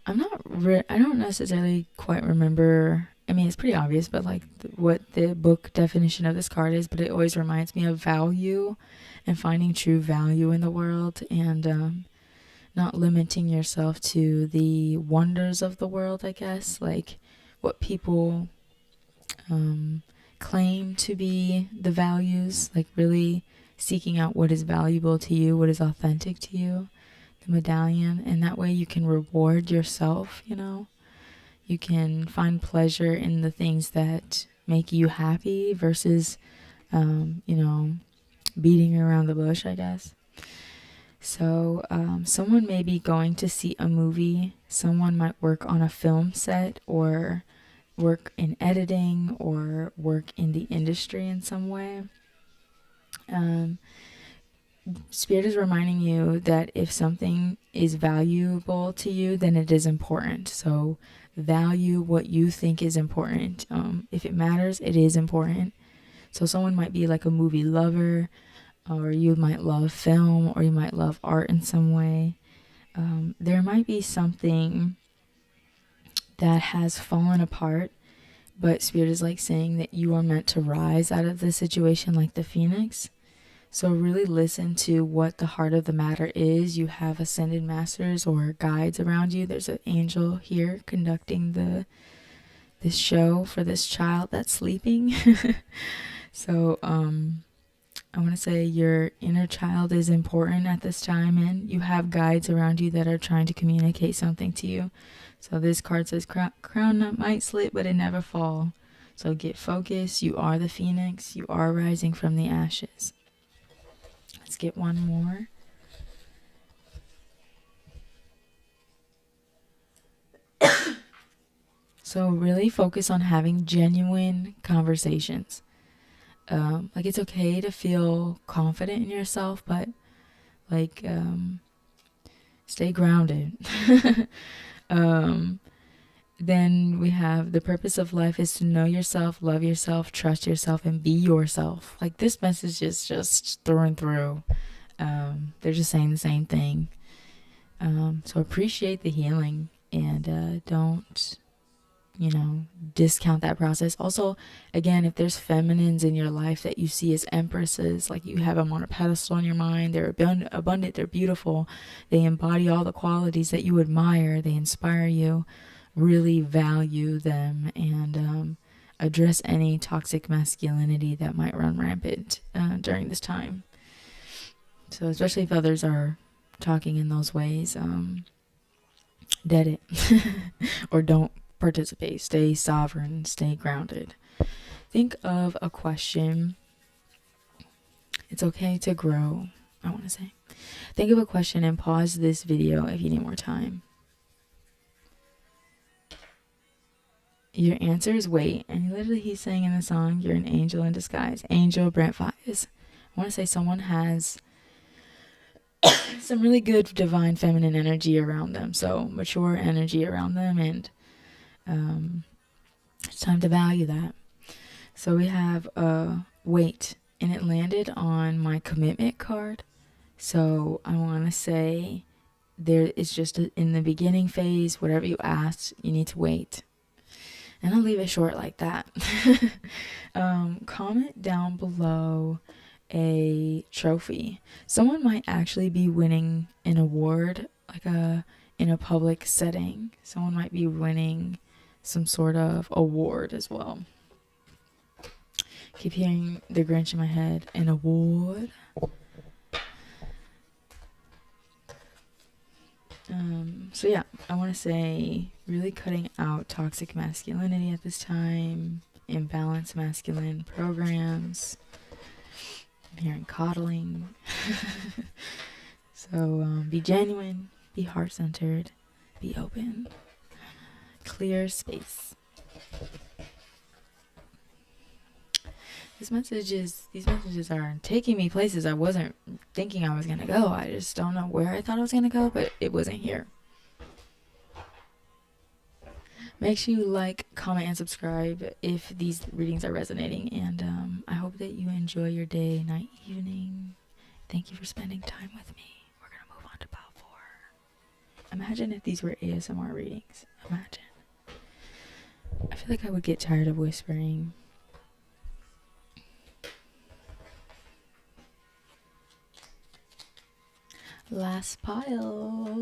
Speaker 1: I don't necessarily quite remember. I mean, it's pretty obvious, but like what the book definition of this card is, but it always reminds me of value and finding true value in the world, and not limiting yourself to the wonders of the world, I guess, like what people claim to be the values, like really seeking out what is valuable to you, what is authentic to you, the medallion, and that way you can reward yourself, you can find pleasure in the things that make you happy versus beating around the bush, I guess. So someone may be going to see a movie, someone might work on a film set or work in editing or work in the industry in some way. Spirit is reminding you that if something is valuable to you, then it is important. So value what you think is important. If it matters, it is important. So someone might be like a movie lover, or you might love film, or you might love art in some way. There might be something that has fallen apart, but Spirit is like saying that you are meant to rise out of the situation like the phoenix. So really listen to what the heart of the matter is. You have ascended masters or guides around you. There's an angel here conducting this show for this child that's sleeping. So I want to say your inner child is important at this time, and you have guides around you that are trying to communicate something to you. So this card says crown might slip, but it never fall. So get focused. You are the phoenix. You are rising from the ashes. Let's get one more. So really focus on having genuine conversations. Like it's okay to feel confident in yourself, but like stay grounded. Then we have the purpose of life is to know yourself, love yourself, trust yourself, and be yourself. Like this message is just through and through. They're just saying the same thing. So appreciate the healing, and don't discount that process. Also, again, if there's feminines in your life that you see as empresses, like you have them on a pedestal in your mind, they're abundant, they're beautiful, they embody all the qualities that you admire, they inspire you, really value them, and address any toxic masculinity that might run rampant during this time. So especially if others are talking in those ways, dead it or don't participate. Stay sovereign, stay grounded. Think of a question. It's okay to grow, I want to say. Think of a question and pause this video if you need more time. Your answer is wait. And literally he's saying in the song, you're an angel in disguise. Angel Brent Fires. I want to say someone has some really good divine feminine energy around them. So mature energy around them, and It's time to value that. So we have weight, and it landed on my commitment card. So I want to say there is just in the beginning phase, whatever you ask, you need to wait. And I'll leave it short like that. Comment down below a trophy. Someone might actually be winning an award, like in a public setting. Someone might be winning some sort of award as well. Keep hearing the Grinch in my head. An award. So yeah, I want to say really cutting out toxic masculinity at this time, imbalanced masculine programs. I'm hearing coddling. So be genuine, be heart-centered, be open, clear space. These messages are taking me places I wasn't thinking I was going to go. I just don't know where I thought I was going to go, but it wasn't here. Make sure you like, comment, and subscribe if these readings are resonating. And I hope that you enjoy your day, night, evening. Thank you for spending time with me. We're going to move on to pile 4. Imagine if these were ASMR readings. Imagine. I feel like I would get tired of whispering. Last pile.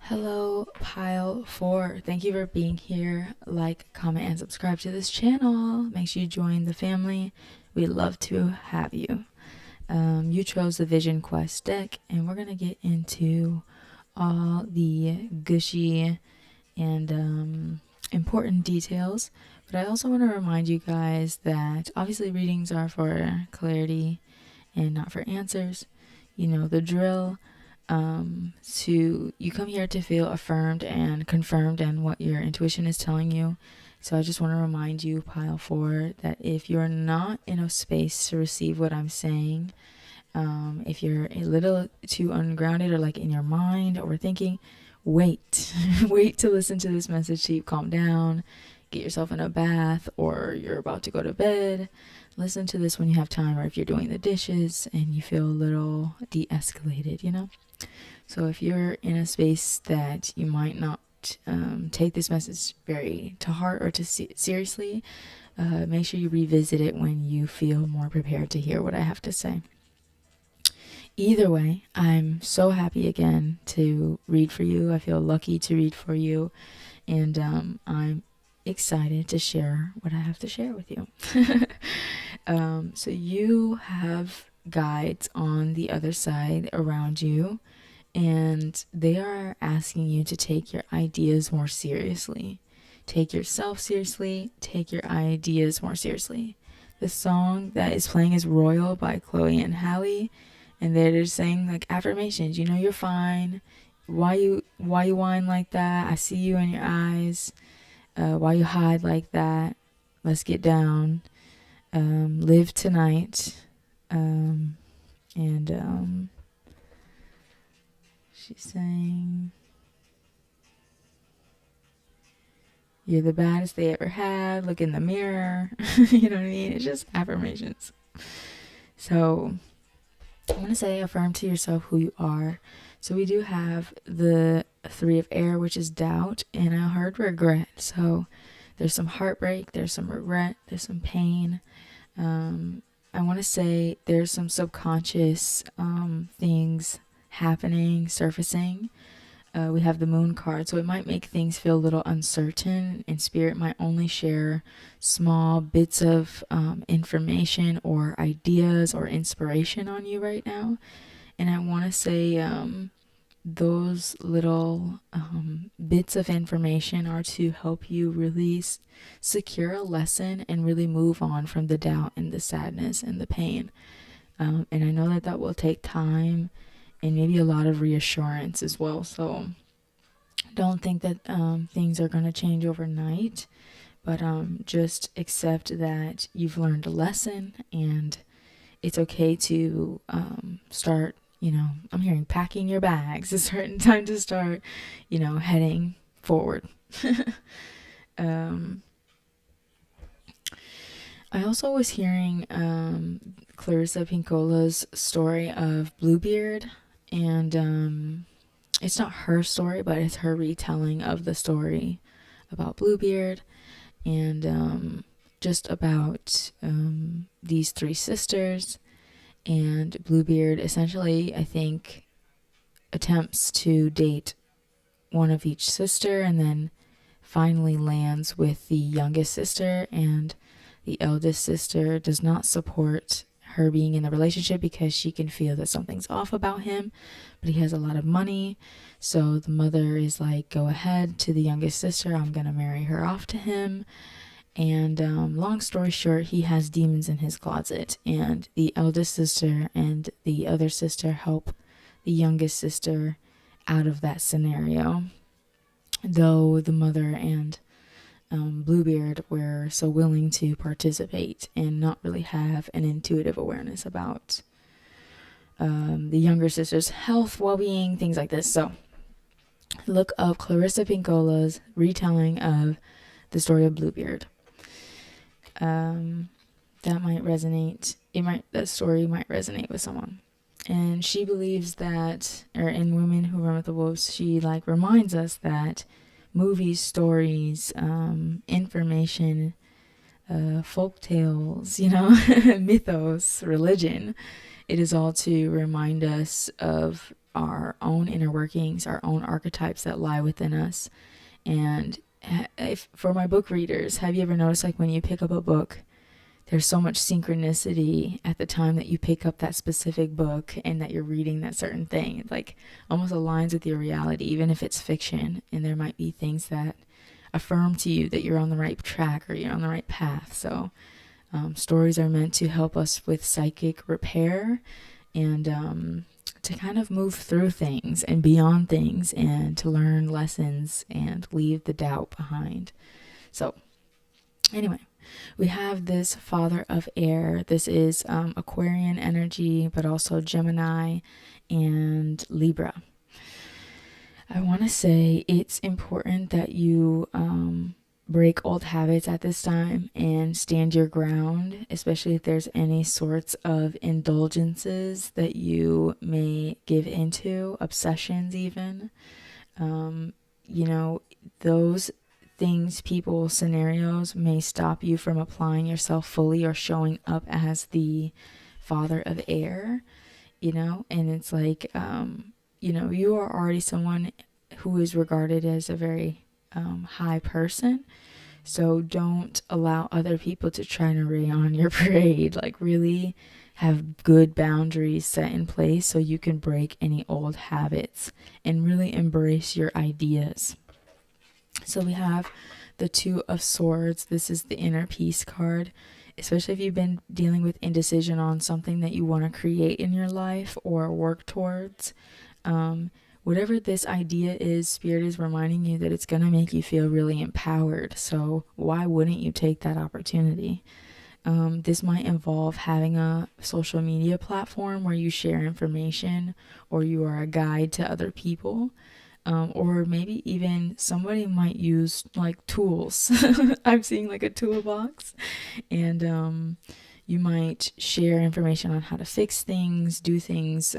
Speaker 1: Hello, pile 4. Thank you for being here. Like, comment, and subscribe to this channel. Make sure you join the family. We'd love to have you. You chose the Vision Quest deck, and we're going to get into all the gushy and important details. But I also want to remind you guys that obviously readings are for clarity and not for answers. You know the drill. You come here to feel affirmed and confirmed in what your intuition is telling you. So I just want to remind you, pile 4, that if you're not in a space to receive what I'm saying, if you're a little too ungrounded or like in your mind or thinking, wait. Wait to listen to this message till you calm down, get yourself in a bath, or you're about to go to bed. Listen to this when you have time, or if you're doing the dishes and you feel a little de-escalated, you know? So if you're in a space that you might not take this message very to heart or to seriously, make sure you revisit it when you feel more prepared to hear what I have to say. Either way, I'm so happy again to read for you. I feel lucky to read for you, and I'm excited to share what I have to share with you. So you have guides on the other side around you, and they are asking you to take your ideas more seriously. Take yourself seriously, take your ideas more seriously. The song that is playing is Royal by Chloe and Halle, and they're just saying like affirmations. You know you're fine. Why you whine like that? I see you in your eyes. Why you hide like that? Let's get down. Live tonight. And she's saying, you're the baddest they ever had. Look in the mirror. You know what I mean? It's just affirmations. So I'm going to say affirm to yourself who you are. So we do have the three of air, which is doubt, and I heard regret. So there's some heartbreak, there's some regret, there's some pain. I want to say there's some subconscious things happening, surfacing. We have the moon card, so it might make things feel a little uncertain, and spirit might only share small bits of information or ideas or inspiration on you right now. And I want to say those little bits of information are to help you really secure a lesson and really move on from the doubt and the sadness and the pain. And I know that that will take time and maybe a lot of reassurance as well. So don't think that things are going to change overnight, but just accept that you've learned a lesson, and it's okay to start, I'm hearing packing your bags. It's a certain time to start, heading forward. um, I also was hearing Clarissa Pincola's story of Bluebeard, and it's not her story, but it's her retelling of the story about Bluebeard, and just about these three sisters. And Bluebeard essentially, I think, attempts to date one of each sister, and then finally lands with the youngest sister, and the eldest sister does not support her being in the relationship because she can feel that something's off about him, but he has a lot of money. So the mother is like, go ahead to the youngest sister, I'm gonna marry her off to him. And long story short, he has demons in his closet, and the eldest sister and the other sister help the youngest sister out of that scenario, though the mother and Bluebeard were so willing to participate and not really have an intuitive awareness about the younger sister's health, well-being, things like this. So look up Clarissa Pincola's retelling of the story of Bluebeard. That might resonate. That story might resonate with someone. And she believes that, or in Women Who Run with the Wolves, she reminds us that movies, stories, information, folk tales, mythos, religion, it is all to remind us of our own inner workings, our own archetypes that lie within us. And if for my book readers, have you ever noticed when you pick up a book, there's so much synchronicity at the time that you pick up that specific book and that you're reading that certain thing. It almost aligns with your reality, even if it's fiction, and there might be things that affirm to you that you're on the right track or you're on the right path. So stories are meant to help us with psychic repair, and to kind of move through things and beyond things, and to learn lessons and leave the doubt behind. So anyway, we have this father of air. This is Aquarian energy, but also Gemini and Libra. I want to say it's important that you break old habits at this time and stand your ground, especially if there's any sorts of indulgences that you may give into, obsessions even. Those things, people, scenarios may stop you from applying yourself fully or showing up as the father of air, and it's you are already someone who is regarded as a very high person. So don't allow other people to try to rain on your parade. Really have good boundaries set in place so you can break any old habits and really embrace your ideas. So we have the Two of Swords. This is the inner peace card, especially if you've been dealing with indecision on something that you want to create in your life or work towards. Whatever this idea is, Spirit is reminding you that it's going to make you feel really empowered. So why wouldn't you take that opportunity? This might involve having a social media platform where you share information, or you are a guide to other people. Or maybe even somebody might use tools. I'm seeing a toolbox, and You might share information on how to fix things, do things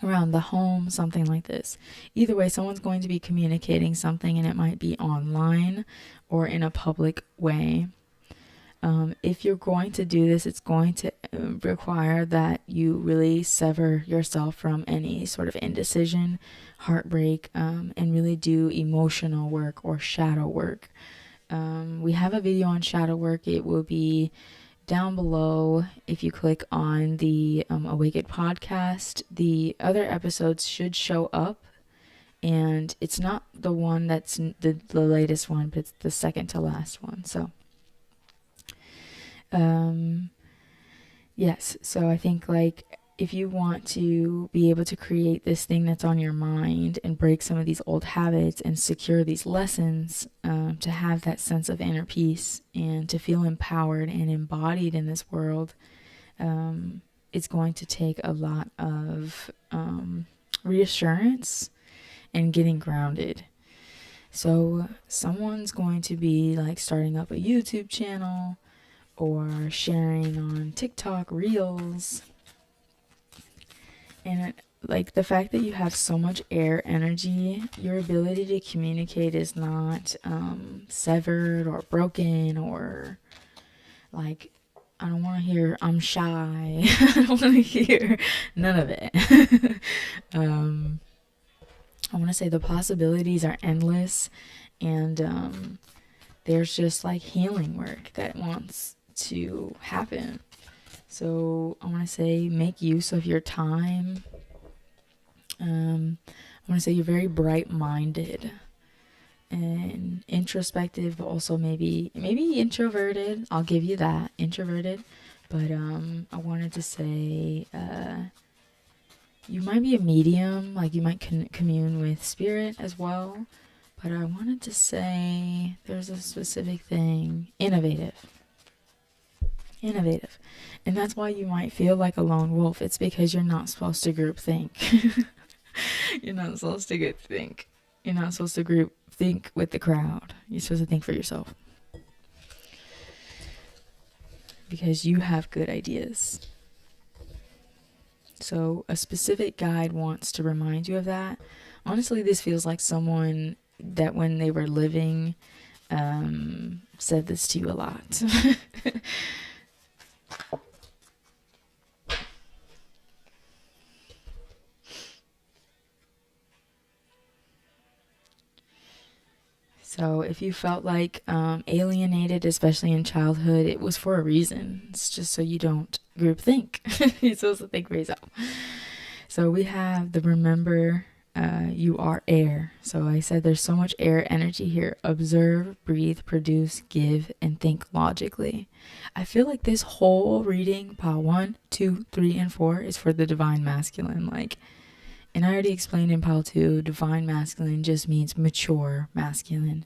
Speaker 1: around the home, something like this. Either way, someone's going to be communicating something, and it might be online or in a public way. If you're going to do this, it's going to require that you really sever yourself from any sort of indecision, heartbreak, and really do emotional work or shadow work. We have a video on shadow work. It will be down below. If you click on the Awakened podcast, the other episodes should show up. And it's not the one that's the latest one, but it's the second to last one. So yes, so I think like if you want to be able to create this thing that's on your mind and break some of these old habits and secure these lessons, to have that sense of inner peace and to feel empowered and embodied in this world, it's going to take a lot of reassurance and getting grounded. So someone's going to be like starting up a YouTube channel or sharing on TikTok Reels. And like the fact that you have so much air energy, your ability to communicate is not severed or broken, or like, I don't want to hear I'm shy. I don't want to hear none of it. I want to say the possibilities are endless, and there's just like healing work that wants to happen. So I want to say make use of your time. I want to say you're very bright-minded and introspective, but also maybe introverted. I'll give you that, introverted. But I wanted to say you might be a medium, like you might commune with spirit as well. But I wanted to say there's a specific thing, innovative. And that's why you might feel like a lone wolf. It's because you're not supposed to group think. You're not supposed to group think. You're not supposed to group think with the crowd. You're supposed to think for yourself. Because you have good ideas. So a specific guide wants to remind you of that. Honestly, this feels like someone that when they were living said this to you a lot. So if you felt like alienated, especially in childhood, it was for a reason. It's just so you don't group think. You're supposed to think for yourself. So we have the remember you are air. So I said there's so much air energy here. Observe, breathe, produce, give, and think logically. I feel like this whole reading, pile 1, 2, 3, and 4, is for the divine masculine. And I already explained in pile 2, divine masculine just means mature masculine.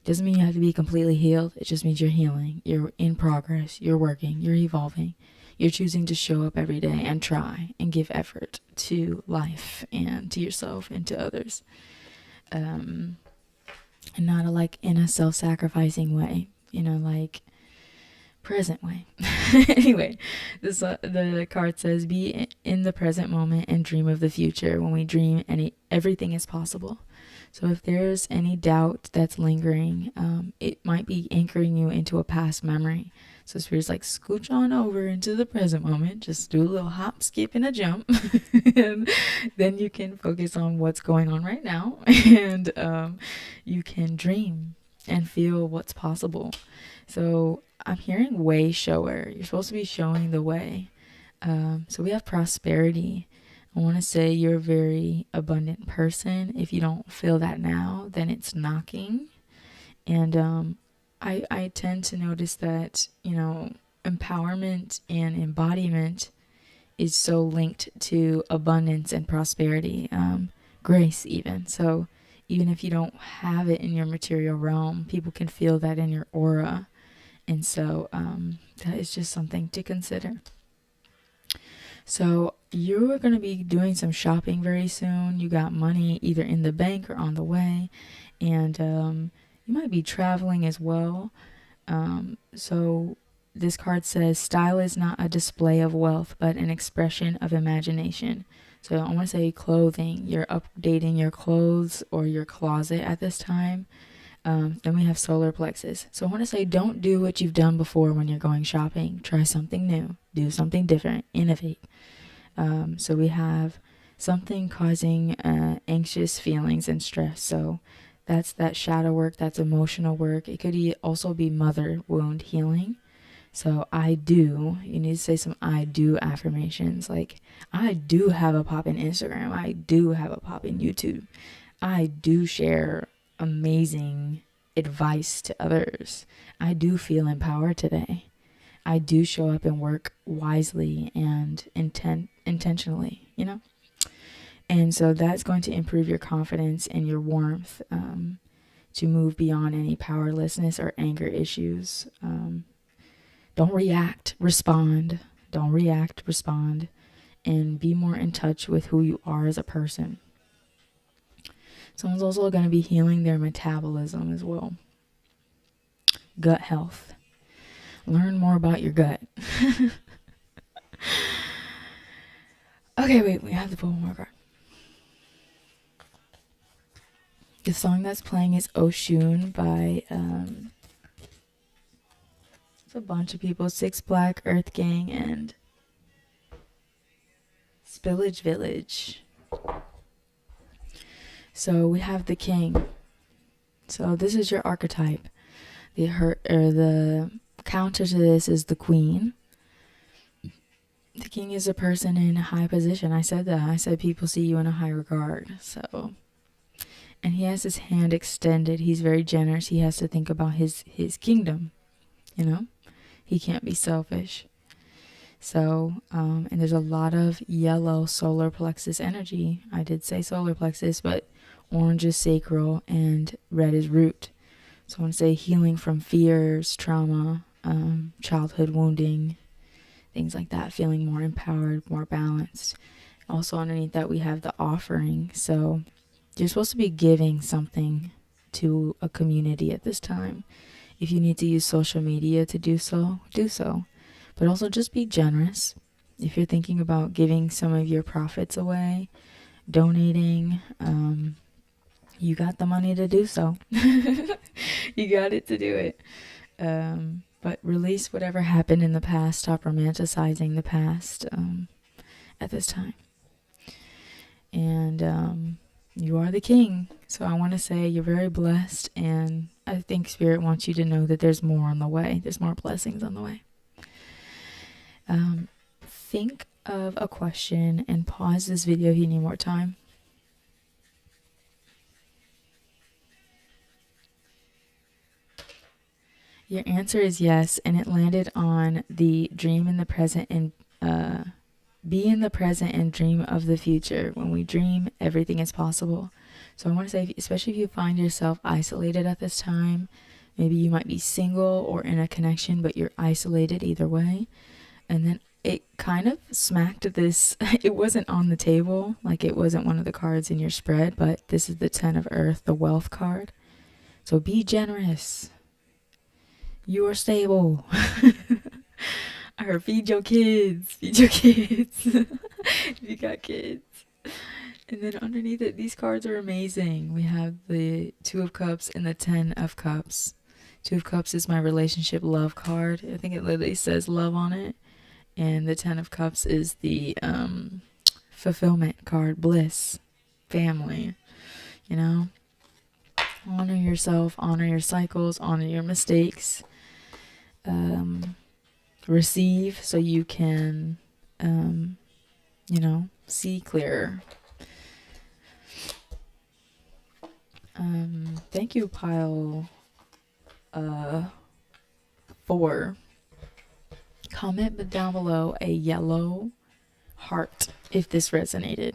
Speaker 1: It doesn't mean you have to be completely healed. It just means you're healing. You're in progress. You're working. You're evolving. You're choosing to show up every day and try and give effort to life and to yourself and to others. And not in a self-sacrificing way, present way. Anyway, the card says be in the present moment and dream of the future. When we dream, everything is possible. So if there's any doubt that's lingering, it might be anchoring you into a past memory. So Spirit's like, scooch on over into the present moment. Just do a little hop, skip, and a jump. And then you can focus on what's going on right now. And you can dream and feel what's possible. So I'm hearing way shower. You're supposed to be showing the way. So we have prosperity. I want to say you're a very abundant person. If you don't feel that now, then it's knocking. And I tend to notice that, empowerment and embodiment is so linked to abundance and prosperity, grace even. So even if you don't have it in your material realm, people can feel that in your aura. And so that is just something to consider. So you are going to be doing some shopping very soon. You got money either in the bank or on the way. And you might be traveling as well. So this card says, style is not a display of wealth, but an expression of imagination. So I want to say clothing. You're updating your clothes or your closet at this time. Then we have solar plexus. So I want to say, don't do what you've done before when you're going shopping. Try something new. Do something different. Innovate. So we have something causing anxious feelings and stress. So that's that shadow work. That's emotional work. It could also be mother wound healing. So I do. You need to say some I do affirmations. Like, I do have a pop in Instagram. I do have a pop in YouTube. I do share amazing advice to others. I do feel empowered today. I do show up and work wisely and intentionally, you know? And so that's going to improve your confidence and your warmth to move beyond any powerlessness or anger issues. Don't react, respond. Don't react, respond. And be more in touch with who you are as a person. Someone's also going to be healing their metabolism as well. Gut health. Learn more about your gut. Okay, wait, we have to pull one more card. The song that's playing is Oshun by it's a bunch of people. Six Black, Earth Gang, and Spillage Village. So we have the king. So this is your archetype. The counter to this is the queen. The king is a person in a high position. I said that. I said people see you in a high regard. So, and he has his hand extended. He's very generous. He has to think about his kingdom. You know, he can't be selfish. So, and there's a lot of yellow solar plexus energy. I did say solar plexus, but orange is sacral and red is root. So I want to say healing from fears, trauma, childhood wounding, things like that, feeling more empowered, more balanced. Also underneath that we have the offering. So you're supposed to be giving something to a community at this time. If you need to use social media to do so, do so. But also just be generous. If you're thinking about giving some of your profits away, donating, you got the money to do so. You got it to do it. But release whatever happened in the past. Stop romanticizing the past at this time. And you are the king. So I want to say you're very blessed. And I think Spirit wants you to know that there's more on the way. There's more blessings on the way. Think of a question and pause this video if you need more time. Your answer is yes, and it landed on the dream in the present and be in the present and dream of the future. When we dream, everything is possible. So I want to say, especially if you find yourself isolated at this time, maybe you might be single or in a connection, but you're isolated either way. And then it kind of smacked this, it wasn't on the table, like it wasn't one of the cards in your spread, but this is the 10 of Earth, the wealth card. So be generous. You are stable. Or feed your kids. Feed your kids. If you got kids. And then underneath it, these cards are amazing. We have the 2 of Cups and the 10 of Cups. 2 of Cups is my relationship love card. I think it literally says love on it. And the 10 of Cups is the fulfillment card, bliss, family, you know. Honor yourself, honor your cycles, honor your mistakes. Receive so you can, you know, see clearer. Thank you, pile 4. Comment down below a yellow heart if this resonated.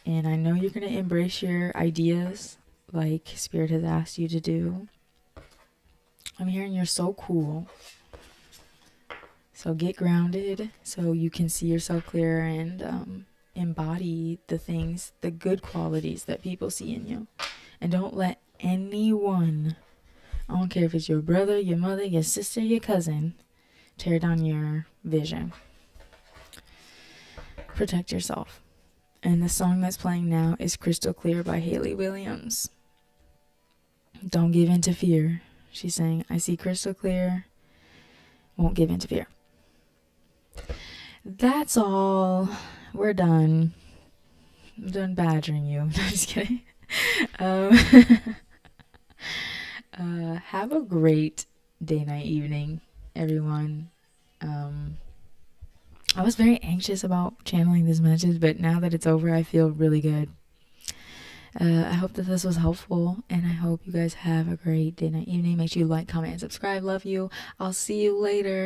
Speaker 1: And I know you're going to embrace your ideas like Spirit has asked you to do. I'm hearing you're so cool. So get grounded so you can see yourself clearer and embody the things, the good qualities that people see in you. And don't let anyone I don't care if it's your brother, your mother, your sister, your cousin. Tear down your vision. Protect yourself. And the song that's playing now is Crystal Clear by Hayley Williams. Don't give in to fear. She's saying, I see crystal clear. Won't give in to fear. That's all. We're done. I'm done badgering you. Just kidding. Have a great day, night, evening, everyone. I was very anxious about channeling this message, but now that it's over, I feel really good. I hope that this was helpful, and I hope you guys have a great day, night, evening. Make sure you like, comment, and subscribe. Love you. I'll see you later.